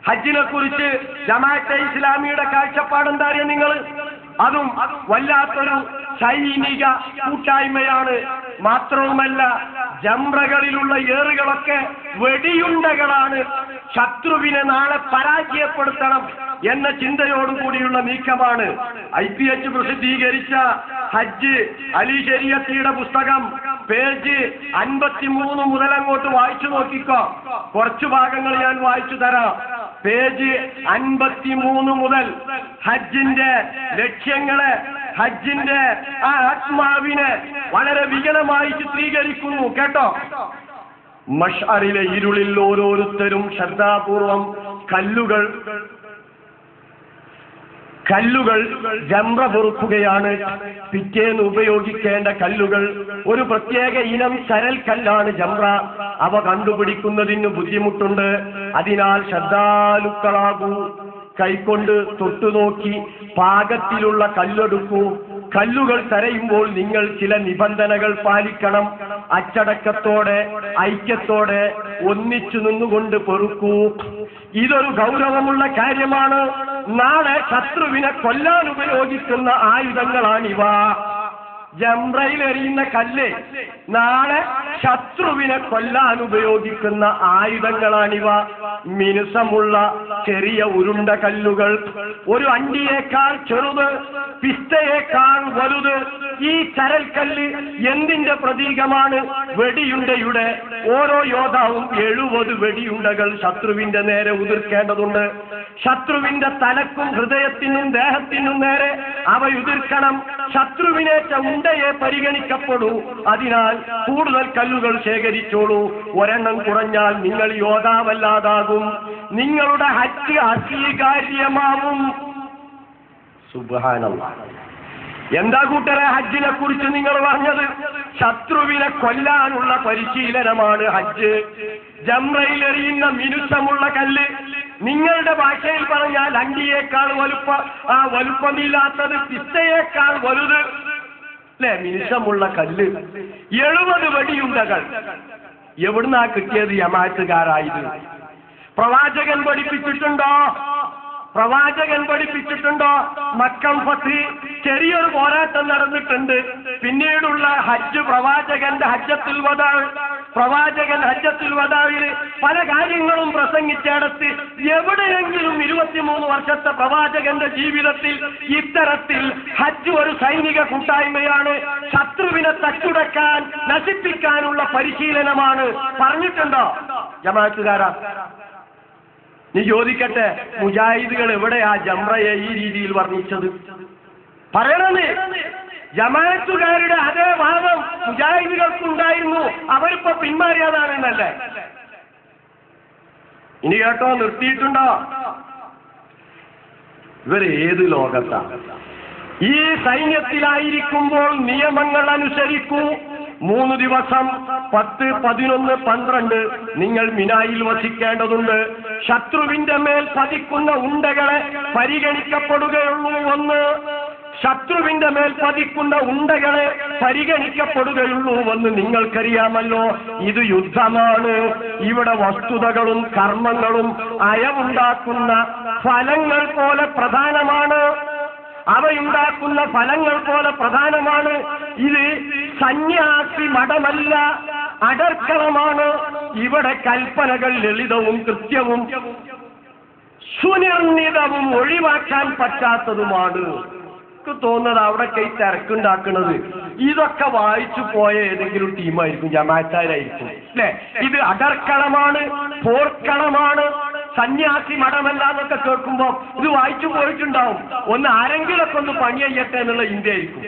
S2: ഹജ്ജിനെ കുറിച്ച് ജമാഅത്തെ ഇസ്ലാമിയുടെ കാഴ്ചപ്പാടെന്താ അറിയാം നിങ്ങൾ? അതും വല്ലാത്തൊരു സൈനിക കൂട്ടായ്മയാണ്. മാത്രവുമല്ല, ജംറകളിലുള്ള ഏറുകളൊക്കെ വെടിയുണ്ടകളാണ്. ശത്രുവിനെ നാളെ പരാജയപ്പെടുത്തണം എന്ന ചിന്തയോടുകൂടിയുള്ള നീക്കമാണ്. IPH പ്രസിദ്ധീകരിച്ച ഹജ്ജ് അലി ശരീഅത്തിയുടെ പുസ്തകം പേജ് 53 മുതൽ അങ്ങോട്ട് വായിച്ചു നോക്കിക്കോ. കുറച്ചു ഭാഗങ്ങൾ ഞാൻ വായിച്ചു തരാം. പേജ് 53 മുതൽ ഹജ്ജിന്റെ ലക്ഷ്യങ്ങളെ, ഹജ്ജിന്റെ ആ ആത്മാവിനെ വളരെ വികലമായി ചിത്രീകരിക്കുന്നു. കേട്ടോ, മഷ്അറിലെ ഇരുളിൽ ഓരോരുത്തരും ശ്രദ്ധാപൂർവം കല്ലുകൾ ജംറ പൊറുക്കുകയാണ്. പിറ്റേന്ന് ഉപയോഗിക്കേണ്ട കല്ലുകൾ ഒരു പ്രത്യേക ഇനം ചരൽ കല്ലാണ് ജംറ. അവ കണ്ടുപിടിക്കുന്നതിന് ബുദ്ധിമുട്ടുണ്ട്. അതിനാൽ ശ്രദ്ധാലുക്കളാകൂ. കൈകൊണ്ട് തൊട്ടുനോക്കി പാകത്തിലുള്ള കല്ലെടുക്കൂ. കല്ലുകൾ തരയുമ്പോൾ നിങ്ങൾ ചില നിബന്ധനകൾ പാലിക്കണം. അച്ചടക്കത്തോടെ, ഐക്യത്തോടെ, ഒന്നിച്ചു നിന്നുകൊണ്ട് പെറുക്കൂ. ഇതൊരു ഗൗരവമുള്ള കാര്യമാണ്. നാളെ ശത്രുവിനെ കൊല്ലാൻ ഉപയോഗിക്കുന്ന ആയുധങ്ങളാണിവ. ജംറയിൽ എറിയുന്ന കല്ല് നാളെ ശത്രുവിനെ കൊല്ലാൻ ഉപയോഗിക്കുന്ന ആയുധങ്ങളാണിവ. മിനുസമുള്ള ചെറിയ ഉരുണ്ട കല്ലുകൾ, ഒരു അണ്ടിയേക്കാൾ ചെറുത്, പിസ്തയേക്കാൾ വലുത്. ഈ ചരൽക്കല്ല് എന്തിന്റെ പ്രതീകമാണ്? വെടിയുണ്ടയുടെ. ഓരോ യോദ്ധാവും 70 വെടിയുണ്ടകൾ ശത്രുവിന്റെ നേരെ ഉതിർക്കേണ്ടതുണ്ട്. ശത്രുവിന്റെ തലക്കും ഹൃദയത്തിനും ദേഹത്തിനും നേരെ അവ ഉതിർക്കണം. ശത്രുവിനേറ്റ ഉണ്ടയെ പരിഗണിക്കപ്പെടൂ. അതിനാൽ കൂടുതൽ കല്ലുകൾ ശേഖരിച്ചോളൂ. ഒരെണ്ണം കുറഞ്ഞാൽ നിങ്ങൾ യോദ്ധാവല്ലാതാകും. നിങ്ങളുടെ ഹജ്ജ് അസ്വീകാര്യമാവും. സുബ്ഹാനല്ലാഹ്. എന്താ കൂട്ടരെ ഹജ്ജിനെ കുറിച്ച് നിങ്ങൾ പറഞ്ഞത്? ശത്രുവിനെ കൊല്ലാനുള്ള പരിശീലനമാണ് ഹജ്ജ്. ജംറയിൽ എറിയുന്ന മിനുസമുള്ള കല്ല്, നിങ്ങളുടെ ഭാഷയിൽ പറഞ്ഞാൽ അണ്ടിയേക്കാൾ വലുപ്പമില്ലാത്തത്, പിസ്തയേക്കാൾ വലുത്, അല്ലെ? മിനുസമുള്ള കല്ല്, 70 വെടിയുണ്ടകൾ. എവിടുന്നാ കിട്ടിയത്? ജമാഅത്തുകാരായത്. പ്രവാചകൻ പഠിപ്പിച്ചിട്ടുണ്ടോ? മക്കം ഫത്ത് ചെറിയൊരു പോരാട്ടം നടന്നിട്ടുണ്ട്. പിന്നീടുള്ള ഹജ്ജ് പ്രവാചകൻ ഹജ്ജത്തുൽ വദാഇൽ പല കാര്യങ്ങളും പ്രസംഗിച്ചെടുത്ത് എവിടെയെങ്കിലും 23 വർഷത്തെ പ്രവാചകന്റെ ജീവിതത്തിൽ ഇത്തരത്തിൽ ഹജ്ജ് ഒരു സൈനിക കൂട്ടായ്മയാണ്, ശത്രുവിനെ തച്ചുടക്കാൻ, നശിപ്പിക്കാനുള്ള പരിശീലനമാണ് പറഞ്ഞിട്ടുണ്ടോ ജമാഅത്തുകാരാ? നീ ചോദിക്കട്ടെ, മുജാഹിദുകൾ എവിടെയാ ജംറയെ ഈ രീതിയിൽ വർണ്ണിച്ചത്? പറയണത് ജമാഅത്തുകാരുടെ അതേ വാദം മുജാഹിദുകൾക്കുണ്ടായിരുന്നു, അവരിപ്പോ പിന്മാറിയതാണെന്നല്ലേ? ഇനി കേട്ടോ, നിർത്തിയിട്ടുണ്ടോ? ഇവർ ഏത് ലോകത്താ? ഈ സൈന്യത്തിലായിരിക്കുമ്പോൾ നിയമങ്ങൾ അനുസരിക്കൂ. 3 ദിവസം 10, 11, 12 നിങ്ങൾ മിനായിൽ വസിക്കേണ്ടതുണ്ട്. ശത്രുവിന്റെ മേൽ പതിക്കുന്ന ഉണ്ടകളെ പരിഗണിക്കപ്പെടുകയുള്ളൂ. 1, ശത്രുവിന്റെ മേൽ പതിക്കുന്ന ഉണ്ടകളെ പരിഗണിക്കപ്പെടുകയുള്ളൂ എന്ന് നിങ്ങൾക്കറിയാമല്ലോ. ഇത് യുദ്ധമാണ്. ഇവിടെ വസ്തുതകളും കർമ്മങ്ങളും അയവുണ്ടാക്കുന്ന ഫലങ്ങൾ പോലെ പ്രധാനമാണ്. അവയുണ്ടാക്കുന്ന ഫലങ്ങൾ പോലെ പ്രധാനമാണ്. ഇത് സന്യാസി മഠമല്ല, അടർക്കളമാണ്. ഇവിടെ കൽപ്പനകൾ ലളിതവും കൃത്യവും സുനിർണിതവും ഒഴിവാക്കാൻ പറ്റാത്തതുമാണ്. തോന്നുന്നത് അവിടെ കൈ തിരക്കുണ്ടാക്കുന്നത് ഇതൊക്കെ വായിച്ചു പോയ ഏതെങ്കിലും ടീമായിരിക്കും, ജമാഅത്താരായിരിക്കും അല്ലെ? ഇത് അടർക്കളമാണ്, പോർക്കളമാണ്, സന്യാസി മഠമല്ല എന്നൊക്കെ കേൾക്കുമ്പോ ഇത് വായിച്ചു പോയിട്ടുണ്ടാവും. ആരെങ്കിലൊക്കെ ഒന്ന് പണി ചെയ്യട്ടെ എന്നുള്ള ഇന്ത്യയായിരിക്കും.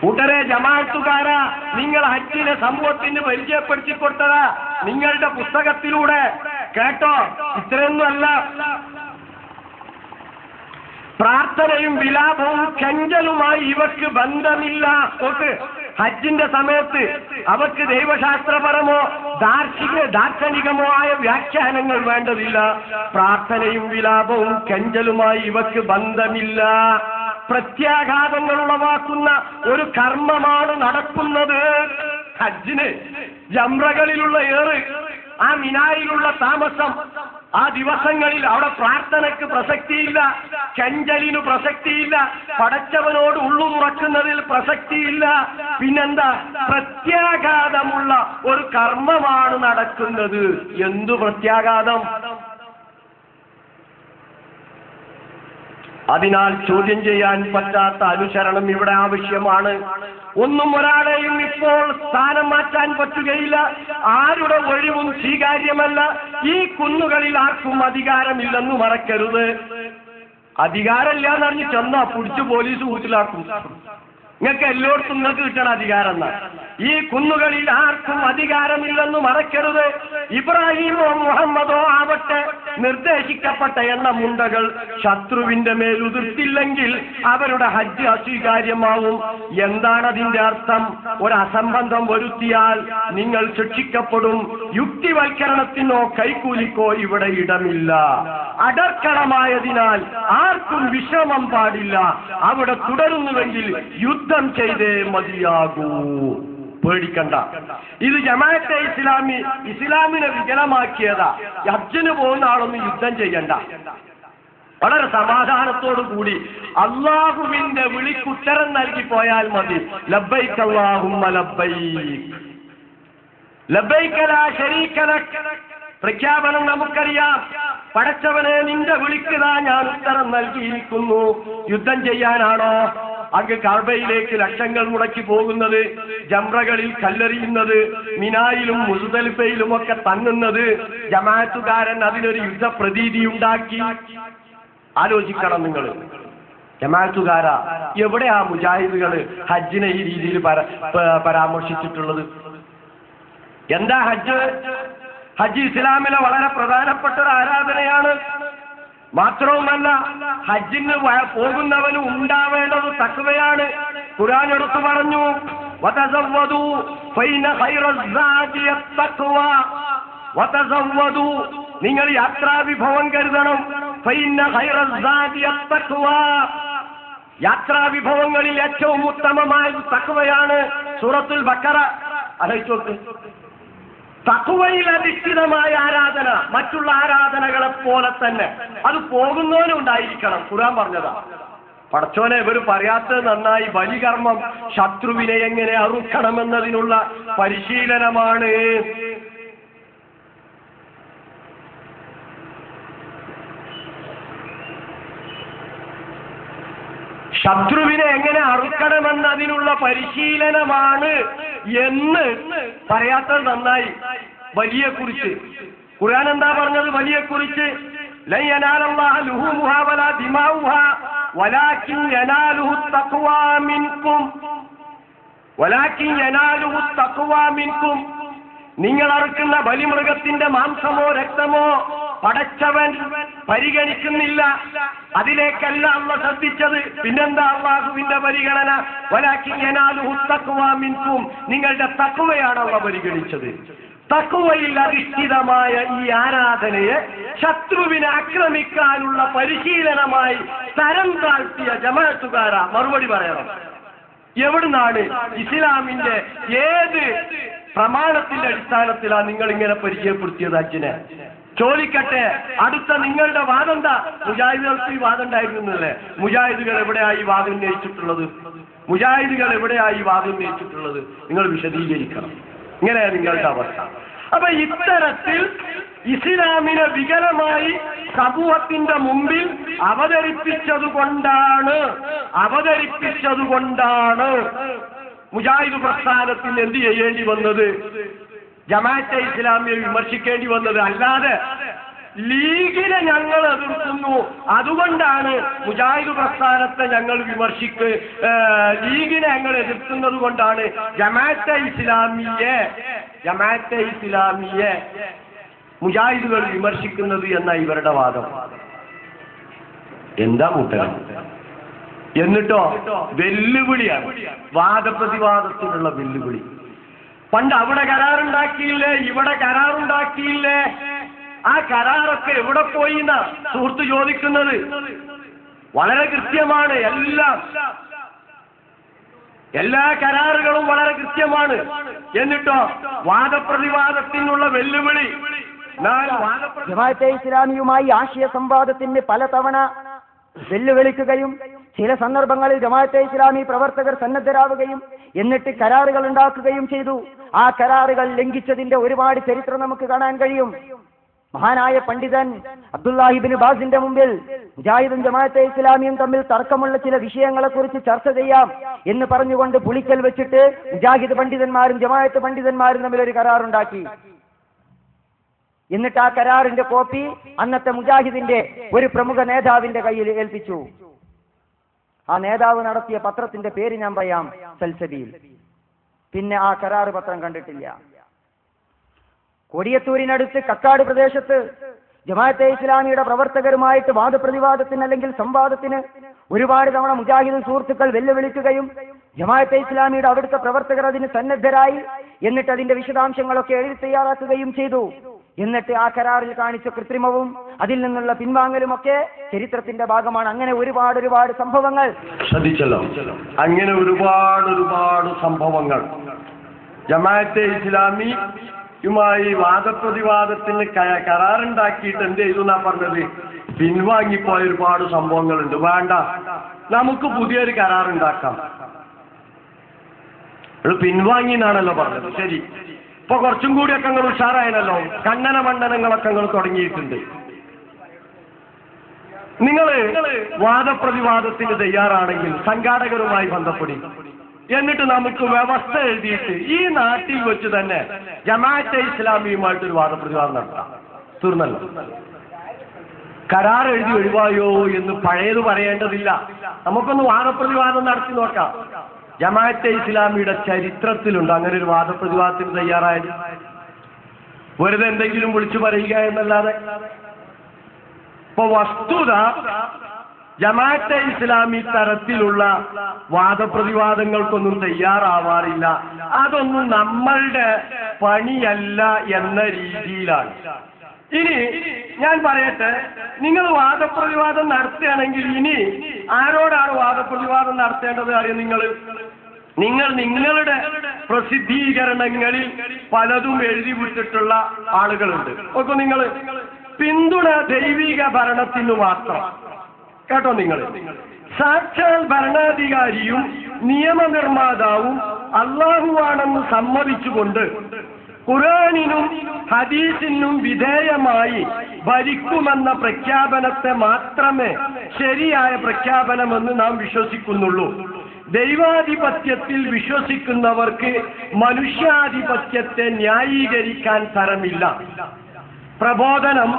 S2: കൂട്ടരെ, ജമാഅത്തുകാരാ, നിങ്ങൾ ഹജ്ജിനെ സമൂഹത്തിന് പരിചയപ്പെടുത്തി കൊടുത്തതാ നിങ്ങളുടെ പുസ്തകത്തിലൂടെ. കേട്ടോ, ഇത്രയൊന്നുമല്ല. പ്രാർത്ഥനയും വിലാപവും കെഞ്ചലുമായി ഇവർക്ക് ബന്ധമില്ല. ഹജ്ജിന്റെ സമയത്ത് അവർക്ക് ദൈവശാസ്ത്രപരമോ ദാർശനികമോ ആയ വ്യാഖ്യാനങ്ങൾ വേണ്ടതില്ല. പ്രാർത്ഥനയും വിലാപവും കെഞ്ചലുമായി ഇവർക്ക് ബന്ധമില്ല. പ്രത്യാഘാതങ്ങൾ ഉളവാക്കുന്ന ഒരു കർമ്മമാണ് നടക്കുന്നത്. ഹജ്ജിന് ജംറകളിലുള്ള ഏറ്, ആ മിനായിലുള്ള താമസം, ആ ദിവസങ്ങളിൽ അവിടെ പ്രാർത്ഥനയ്ക്ക് പ്രസക്തിയില്ല, കെഞ്ചലിനു പ്രസക്തിയില്ല, പടച്ചവനോട് ഉള്ളു തുറക്കുന്നതിൽ പ്രസക്തിയില്ല. പിന്നെന്താ? പ്രത്യാഘാതമുള്ള ഒരു കർമ്മമാണ് നടക്കുന്നത്. എന്തു പ്രത്യാഘാതം? അതിനാൽ ചോദ്യം ചെയ്യാൻ പറ്റാത്ത അനുസരണം ഇവിടെ ആവശ്യമാണ്. ഒന്നും ഒരാളെയും ഇപ്പോൾ സ്ഥാനം മാറ്റാൻ പറ്റുകയില്ല. ആരുടെ ഒഴിവും സ്വീകാര്യമല്ല. ഈ കുന്നുകളിൽ ആർക്കും അധികാരമില്ലെന്ന് മറക്കരുത്. അധികാരമില്ല എന്നറിഞ്ഞ് ചെന്നാ പിടിച്ച് പോലീസ് വീട്ടിലാക്കും. നിങ്ങൾക്ക് എല്ലായിടത്തും നിങ്ങൾക്ക് കിട്ടണ അധികാരം എന്നാ. ഈ കുന്നുകളിൽ ആർക്കും അധികാരമില്ലെന്ന് മറക്കരുത്. ഇബ്രാഹിമോ മുഹമ്മദോ ആവട്ടെ, നിർദ്ദേശിക്കപ്പെട്ട എണ്ണമുണ്ടകൾ ശത്രുവിന്റെ മേൽ ഉതിർത്തില്ലെങ്കിൽ അവരുടെ ഹജ്ജ് അസ്വീകാര്യമാവും. എന്താണ് അതിന്റെ അർത്ഥം? ഒരു അസംബന്ധം വരുത്തിയാൽ നിങ്ങൾ ശിക്ഷിക്കപ്പെടും. യുക്തിവൽക്കരണത്തിനോ കൈക്കൂലിക്കോ ഇവിടെ ഇടമില്ല. അടർക്കളമായതിനാൽ ആർക്കും വിശ്രമം പാടില്ല. അവിടെ തുടരുന്നുവെങ്കിൽ യുദ്ധം ചെയ്തേ മതിയാകൂ. പേടിക്കണ്ട. ഇത് ജമാഅത്തെ ഇസ്ലാമിനെ വികലമാക്കിയതാ. ഹജ്ജിന് പോകുന്ന ആളൊന്നും യുദ്ധം ചെയ്യണ്ട. വളരെ സമാധാനത്തോടു കൂടി അള്ളാഹുവിന്റെ വിളിക്കുത്തരം നൽകി പോയാൽ മതി. ലബ്ബൈക അല്ലാഹുമ്മ ലബ്ബൈക്, ലബ്ബൈക ലാ ശരീക ലക്. പ്രഖ്യാപനം നമുക്കറിയാം. പടച്ചവനെ, നിന്റെ വിളിക്കതാ ഞാൻ ഉത്തരം നൽകിയിരിക്കുന്നു. യുദ്ധം ചെയ്യാനാണോ അങ്ങ് കഅബയിലേക്ക് ലക്ഷങ്ങൾ മുടക്കി പോകുന്നത്, ജംറകളിൽ കല്ലെറിയുന്നത്, മിനായിലും മുസ്ദലിഫയിലും ഒക്കെ തങ്ങുന്നത്? ജമാഅത്തുകാരൻ അതിനൊരു യുദ്ധപ്രതീതി ഉണ്ടാക്കി. ആലോചിക്കണം നിങ്ങൾ. ജമാഅത്തുകാരാ, എവിടെയാ മുജാഹിദുകള് ഹജ്ജിനെ ഈ രീതിയിൽ പരാമർശിച്ചിട്ടുള്ളത്? എന്താ ഹജ്ജ്? ഹജ്ജ് ഇസ്ലാമിലെ വളരെ പ്രധാനപ്പെട്ട ഒരു ആരാധനയാണ്. മാത്രവുമല്ല, ഹജ്ജിന് പോകുന്നവന് ഉണ്ടാവേണ്ടത് തഖ്വയാണ്. ഖുർആൻ എടുത്തു പറഞ്ഞു, വതസവ്വദു ഫൈന ഖൈറസ്സാദി അത്തഖ്വ. വതസവ്വദു, നിങ്ങൾ യാത്രാ വിഭവം കരുതണം. ഫൈന ഖൈറസ്സാദി അത്തഖ്വ, യാത്രാ വിഭവങ്ങളിൽ ഏറ്റവും ഉത്തമമായത് തഖ്വയാണ്. സൂറത്തുൽ ബഖറ ആലോചിച്ചു. തഖ്വയിൽ അധിഷ്ഠിതമായ ആരാധന മറ്റുള്ള ആരാധനകളെ പോലെ തന്നെ അത് പോകുന്നവനും ഉണ്ടായിരിക്കണം. ഖുർആൻ പറഞ്ഞതാ. പടച്ചോനെ, ഇവർ പറയാത്തത് നന്നായി. ബലികർമ്മം ശത്രുവിനെ എങ്ങനെ അറുക്കണമെന്നതിനുള്ള പരിശീലനമാണ്. ശത്രുവിനെ എങ്ങനെ അറുക്കണമെന്നതിനുള്ള പരിശീലനമാണ് എന്ന് പറയാത്തത് നന്നായി. ബലിയെ കുറിച്ച് ഖുർആൻ എന്താ പറഞ്ഞത് വലിയെക്കുറിച്ച്? ലൻ യനാലല്ലാഹ ലുഹൂമുഹാ വലാ ദിമാഉഹാ വലാകിൻ യനാലുഹു തഖ്വാ മിൻകും വലാകിൻ യനാലുഹു തഖ്വാ മിൻകും. നിങ്ങൾ അറുക്കുന്ന ബലിമൃഗത്തിന്റെ മാംസമോ രക്തമോ പടച്ചവൻ പരിഗണിക്കുന്നില്ല. അതിലേക്കല്ല അള്ളാഹ് ശ്രദ്ധിച്ചത്. പിന്നെന്താ അള്ളാഹുവിന്റെ പരിഗണന? വലാകിൻ യനാലുഹു തഖ്വാ മിൻകും. നിങ്ങളുടെ തഖ്വയാണ് അള്ളാഹ് പരിഗണിച്ചത്. തഖ്വയിൽ അധിഷ്ഠിതമായ ഈ ആരാധനയെ ശത്രുവിനെ ആക്രമിക്കാനുള്ള പരിശീലനമായി തരം താഴ്ത്തിയ ജമാഅത്തുകാരാ മറുപടി പറയണം. എവിടുന്നാണ്? ഇസ്ലാമിന്റെ ഏത് പ്രമാണത്തിന്റെ അടിസ്ഥാനത്തിലാണ് നിങ്ങൾ ഇങ്ങനെ പരിചയപ്പെടുത്തിയത് ഹജ്ജിനെ? ചോദിക്കട്ടെ, അടുത്ത നിങ്ങളുടെ വാദം എന്താ? മുജാഹിദുകൾക്ക് ഈ വാദം ഉണ്ടായിരുന്നല്ലേ? മുജാഹിദുകൾ എവിടെയായി വാദം ഉന്നയിച്ചിട്ടുള്ളത്? മുജാഹിദുകൾ എവിടെയായി വാദം ഉന്നയിച്ചിട്ടുള്ളത്? നിങ്ങൾ വിശദീകരിക്കണം. ഇങ്ങനെയാണ് നിങ്ങളുടെ അവസ്ഥ. അപ്പൊ ഇത്തരത്തിൽ ഇസ്ലാമിനെ വികലമായി സമൂഹത്തിന്റെ മുമ്പിൽ അവതരിപ്പിച്ചതുകൊണ്ടാണ് മുജാഹിദ് പ്രസ്ഥാനത്തിന് എന്ത് ചെയ്യേണ്ടി വന്നത്? ജമാഅത്തെ ഇസ്ലാമിയെ വിമർശിക്കേണ്ടി വന്നത്. അല്ലാതെ ലീഗിനെ ഞങ്ങൾ എതിർക്കുന്നു, അതുകൊണ്ടാണ് മുജാഹിദ് പ്രസ്ഥാനത്തെ ഞങ്ങൾ ലീഗിനെ ഞങ്ങൾ എതിർക്കുന്നത് കൊണ്ടാണ് ജമാഅത്തെ ഇസ്ലാമിയെ മുജാഹിദുകൾ വിമർശിക്കുന്നത് എന്ന ഇവരുടെ വാദം. എന്താ കൂട്ടണം? എന്നിട്ടോ വെല്ലുവിളിയാണ്, വാദപ്രതിവാദത്തിനുള്ള വെല്ലുവിളി. പണ്ട് അവിടെ കരാറുണ്ടാക്കിയില്ലേ, ഇവിടെ കരാറുണ്ടാക്കിയില്ലേ? ആ കരാറൊക്കെ എവിടെ പോയി എന്നാ സുഹൃത്ത് ചോദിക്കുന്നത്. വളരെ കൃത്യമാണ്. എല്ലാ കരാറുകളും വളരെ കൃത്യമാണ്. എന്നിട്ടോ വാദപ്രതിവാദത്തിനുള്ള വെല്ലുവിളി.
S3: ജമാഅത്തെ ഇസ്ലാമിയുമായി ആശയ സംവാദത്തിന് പലതവണ വെല്ലുവിളിക്കുകയും ചില സന്ദർഭങ്ങളിൽ ജമാഅത്തെ ഇസ്ലാമി പ്രവർത്തകർ സന്നദ്ധരാവുകയും എന്നിട്ട് കരാറുകൾ ഉണ്ടാക്കുകയും ചെയ്തു. ആ കരാറുകൾ ലംഘിച്ചതിന്റെ ഒരുപാട് ചരിത്രം നമുക്ക് കാണാൻ കഴിയും. മഹാനായ പണ്ഡിതൻ അബ്ദുല്ലാഹിബ്നു ബാസിന്റെ മുമ്പിൽ മുജാഹിദും ജമാഅത്തെ ഇസ്ലാമിയും തമ്മിൽ തർക്കമുള്ള ചില വിഷയങ്ങളെ കുറിച്ച് ചർച്ച ചെയ്യാം എന്ന് പറഞ്ഞുകൊണ്ട് പുളിക്കൽ വെച്ചിട്ട് മുജാഹിദ് പണ്ഡിതന്മാരും ജമാഅത്ത് പണ്ഡിതന്മാരും തമ്മിൽ ഒരു കരാറുണ്ടാക്കി. എന്നിട്ട് ആ കരാറിന്റെ കോപ്പി അന്നത്തെ മുജാഹിദിന്റെ ഒരു പ്രമുഖ നേതാവിന്റെ കയ്യിൽ ഏൽപ്പിച്ചു. ആ നേതാവ് നടത്തിയ പത്രത്തിന്റെ പേര് ഞാൻ പറയാം, സൽസബീൽ. പിന്നെ ആ കരാറ് പത്രം കണ്ടിട്ടില്ല. കൊടിയത്തൂരിനടുത്ത് കക്കാട് പ്രദേശത്ത് ജമാഅത്തെ ഇസ്ലാമിയുടെ പ്രവർത്തകരുമായിട്ട് വാദപ്രതിവാദത്തിന് അല്ലെങ്കിൽ സംവാദത്തിന് ഒരുപാട് തവണ മുജാഹിദ് സുഹൃത്തുക്കൾ വെല്ലുവിളിക്കുകയും ജമാഅത്തെ ഇസ്ലാമിയുടെ അവിടുത്തെ പ്രവർത്തകർ അതിന് സന്നദ്ധരായി. എന്നിട്ട് അതിന്റെ വിശദാംശങ്ങളൊക്കെ എഴുതി തയ്യാറാക്കുകയും ചെയ്തു. എന്നിട്ട് ആ കരാറിൽ കാണിച്ച കൃത്രിമവും അതിൽ നിന്നുള്ള പിൻവാങ്ങലുമൊക്കെ ചരിത്രത്തിന്റെ ഭാഗമാണ്. അങ്ങനെ ഒരുപാട് സംഭവങ്ങൾ
S2: ശ്രദ്ധിച്ചല്ലോ. അങ്ങനെ ഒരുപാട് സംഭവങ്ങൾ ജമാഅത്തെ ഇസ്ലാമിയുമായി വാദപ്രതിവാദത്തിന് കരാറുണ്ടാക്കിയിട്ട് എന്ത് ചെയ്തു എന്നാ പറഞ്ഞത്? പിൻവാങ്ങിപ്പോയ ഒരുപാട് സംഭവങ്ങളുണ്ട്. വേണ്ട, നമുക്ക് പുതിയൊരു കരാറുണ്ടാക്കാം. പിൻവാങ്ങി എന്നാണല്ലോ പറഞ്ഞത്. ശരി, ഇപ്പൊ കുറച്ചും കൂടിയൊക്കെ നിങ്ങൾ ഉഷാറായല്ലോ. ഖണ്ഡന മണ്ഡനങ്ങളൊക്കെ നിങ്ങൾ തുടങ്ങിയിട്ടുണ്ട്. നിങ്ങൾ വാദപ്രതിവാദത്തിന് തയ്യാറാണെങ്കിൽ സംഘാടകരുമായി ബന്ധപ്പെടും. എന്നിട്ട് നമുക്ക് വ്യവസ്ഥ എഴുതിയിട്ട് ഈ നാട്ടിൽ വെച്ച് തന്നെ ജമാഅത്തെ ഇസ്ലാമിയുമായിട്ടൊരു വാദപ്രതിവാദം നടത്താം. തീർന്നല്ലോ. കരാർ എഴുതി ഒഴിവായോ എന്ന് പഴയത് പറയേണ്ടതില്ല. നമുക്കൊന്ന് വാദപ്രതിവാദം നടത്തി നോക്കാം. ജമാഅത്തെ ഇസ്ലാമിയുടെ ചരിത്രത്തിലുണ്ട് അങ്ങനെ ഒരു വാദപ്രതിവാദത്തിന് തയ്യാറായത്. വെറുതെ എന്തെങ്കിലും വിളിച്ചു പറയുക എന്നല്ലാതെ. ഇപ്പൊ വസ്തുത ജമാഅത്തെ ഇസ്ലാമി തരത്തിലുള്ള വാദപ്രതിവാദങ്ങൾക്കൊന്നും തയ്യാറാവാറില്ല. അതൊന്നും നമ്മളുടെ പണിയല്ല എന്ന രീതിയിലാണ്. ഇനി ഞാൻ പറയട്ടെ, നിങ്ങൾ വാദപ്രതിവാദം നടത്തുകയാണെങ്കിൽ ഇനി ആരോടാണ് വാദപ്രതിവാദം നടത്തേണ്ടത് അറിയാം? നിങ്ങൾ നിങ്ങളുടെ പ്രസിദ്ധീകരണങ്ങളിൽ പലതും എഴുതി വിട്ടിട്ടുള്ള ആളുകളുണ്ട്. ഒക്കെ നിങ്ങൾ പിന്തുണ ദൈവിക ഭരണത്തിന് മാത്രം. കേട്ടോ, നിങ്ങൾ സാക്ഷാൽ ഭരണാധികാരിയും നിയമനിർമ്മാതാവും അല്ലാഹുവാണെന്ന് സമ്മതിച്ചുകൊണ്ട് ഖുർആനിനും ഹദീസിനും വിധേയമായി ഭരിക്കുമെന്ന പ്രഖ്യാപനത്തെ മാത്രമേ ശരിയായ പ്രഖ്യാപനമെന്ന് നാം വിശ്വസിക്കുന്നുള്ളൂ. ദൈവാധിപത്യത്തിൽ വിശ്വസിക്കുന്നവർക്ക് മനുഷ്യാധിപത്യത്തെ ന്യായീകരിക്കാൻ തരമില്ല. പ്രബോധനം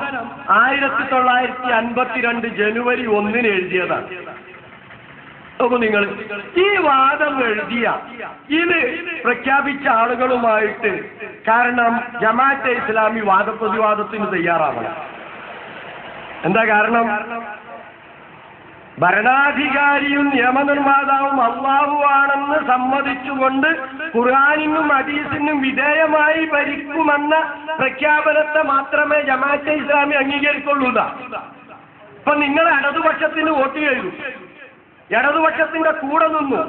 S2: 1952 ജനുവരി 1 എഴുതിയതാണ്. അപ്പൊ നിങ്ങൾ ഈ വാദം എഴുതിയ ഇത് പ്രഖ്യാപിച്ച ആളുകളുമായിട്ട്, കാരണം ജമാഅത്തെ ഇസ്ലാമി വാദപ്രതിവാദത്തിന് തയ്യാറാവണം. എന്താ കാരണം? ഭരണാധികാരിയും നിയമനിർമ്മാതാവും അല്ലാഹു ആണെന്ന് സമ്മതിച്ചുകൊണ്ട് ഖുർആനിനും ഹദീസിനും വിധേയമായി ഭരിക്കുമെന്ന പ്രഖ്യാപനത്തെ മാത്രമേ ജമാഅത്തെ ഇസ്ലാമി അംഗീകരിക്കുള്ളൂ. ഇപ്പൊ നിങ്ങൾ ഇടതുപക്ഷത്തിന് വോട്ട് ചെയ്തു, ഇടതുപക്ഷത്തിന്റെ കൂടെ നിന്നു,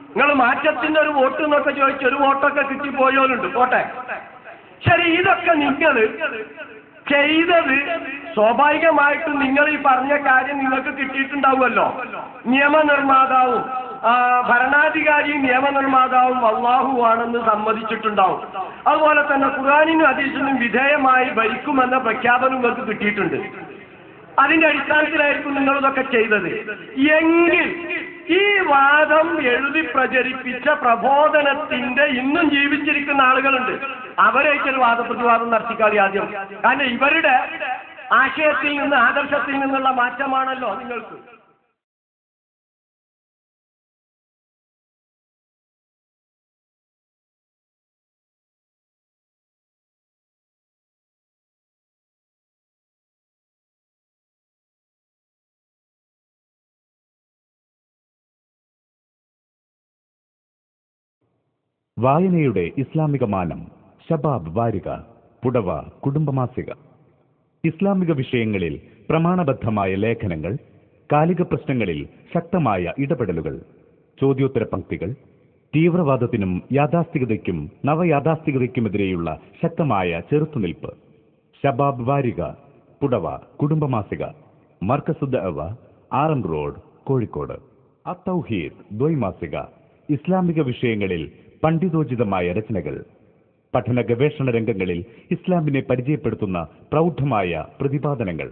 S2: നിങ്ങൾ മാറ്റത്തിന്റെ ഒരു വോട്ട് എന്നൊക്കെ ചോദിച്ചു, ഒരു വോട്ടൊക്കെ കിട്ടിപ്പോയോലുണ്ട്, പോട്ടെ. ശരി, ഇതൊക്കെ നിങ്ങൾ ചെയ്തത് സ്വാഭാവികമായിട്ടും നിങ്ങൾ ഈ പറഞ്ഞ കാര്യം നിങ്ങൾക്ക് കിട്ടിയിട്ടുണ്ടാവുമല്ലോ. നിയമനിർമ്മാതാവും ഭരണാധികാരിയും നിയമനിർമ്മാതാവും അല്ലാഹു ആണെന്ന് സമ്മതിച്ചിട്ടുണ്ടാവും. അതുപോലെ തന്നെ ഖുർആനിനും ഹദീസിനും വിധേയമായി ഭരിക്കുമെന്ന പ്രഖ്യാപനം നിങ്ങൾക്ക് കിട്ടിയിട്ടുണ്ട്. അതിന്റെ അടിസ്ഥാനത്തിലായിരിക്കും നിങ്ങൾ ഇതൊക്കെ ചെയ്തത് എങ്കിൽ ഈ വാദം എഴുതി പ്രചരിപ്പിച്ച പ്രബോധനത്തിന്റെ ഇന്നും ജീവിച്ചിരിക്കുന്ന ആളുകളുണ്ട്. അവരേക്കൊരു വാദപ്രതിവാദം നടത്തിക്കാളി ആദ്യം. കാരണം ഇവരുടെ ആശയത്തിൽ നിന്ന്, ആദർശത്തിൽ നിന്നുള്ള മാറ്റമാണല്ലോ നിങ്ങൾക്ക്.
S4: വായനയുടെ ഇസ്ലാമിക മാനം. ശബാബ് വാരിക, പുടവ കുടുംബമാസിക. ഇസ്ലാമിക വിഷയങ്ങളിൽ പ്രമാണബദ്ധമായ ലേഖനങ്ങൾ, കാലിക പ്രശ്നങ്ങളിൽ ശക്തമായ ഇടപെടലുകൾ, ചോദ്യോത്തര പംക്തികൾ, തീവ്രവാദത്തിനും യാഥാസ്ഥികതയ്ക്കും നവയാഥാസ്ഥികതയ്ക്കുമെതിരെയുള്ള ശക്തമായ ചെറുത്തുനിൽപ്പ്. ശബാബ് വാരിക, പുടവ കുടുംബമാസിക. മർക്കസുദ് അവ, ആറം റോഡ്, കോഴിക്കോട്. അത്തൗഹീദ് ദ്വൈമാസിക. ഇസ്ലാമിക വിഷയങ്ങളിൽ പണ്ഡിതോചിതമായ രചനകൾ. പഠന ഗവേഷണ രംഗങ്ങളിൽ ഇസ്ലാമിനെ പരിചയപ്പെടുത്തുന്ന പ്രൗഢമായ പ്രതിപാദനങ്ങൾ.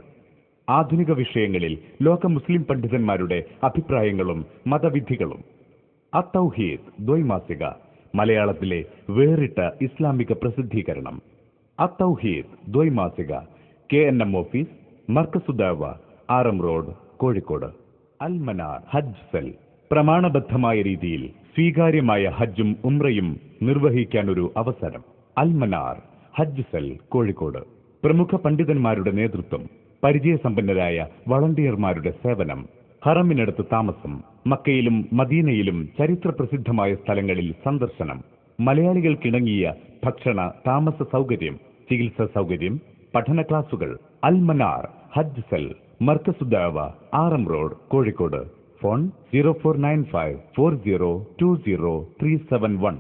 S4: ആധുനിക വിഷയങ്ങളിൽ ലോക മുസ്ലിം പണ്ഡിതന്മാരുടെ അഭിപ്രായങ്ങളും മതവിധികളും. അത്തൗഹീദ് ദ്വൈമാസിക. മലയാളത്തിലെ വേറിട്ട ഇസ്ലാമിക പ്രസിദ്ധീകരണം. അത്തൗഹീദ് ദ്വൈമാസിക. KNM office, Markazudawa, Aram road, Kozhikode. Almanar Hajj cell. പ്രമാണബദ്ധമായ രീതിയിൽ സ്വീകാര്യമായ ഹജ്ജും ഉംറയും നിർവഹിക്കാനൊരു അവസരം. അൽമനാർ ഹജ്ജ് സെൽ, കോഴിക്കോട്. പ്രമുഖ പണ്ഡിതന്മാരുടെ നേതൃത്വം, പരിചയസമ്പന്നരായ വളണ്ടിയർമാരുടെ സേവനം, ഹറമിനടുത്ത് താമസം, മക്കയിലും മദീനയിലും ചരിത്ര പ്രസിദ്ധമായ സ്ഥലങ്ങളിൽ സന്ദർശനം, മലയാളികൾക്കിണങ്ങിയ ഭക്ഷണ താമസ സൗകര്യം, ചികിത്സാ സൗകര്യം, പഠന ക്ലാസുകൾ. Al Manar Hajj cell, Markazuddawa, Aram road, Kozhikode. Phone 0495402037 1.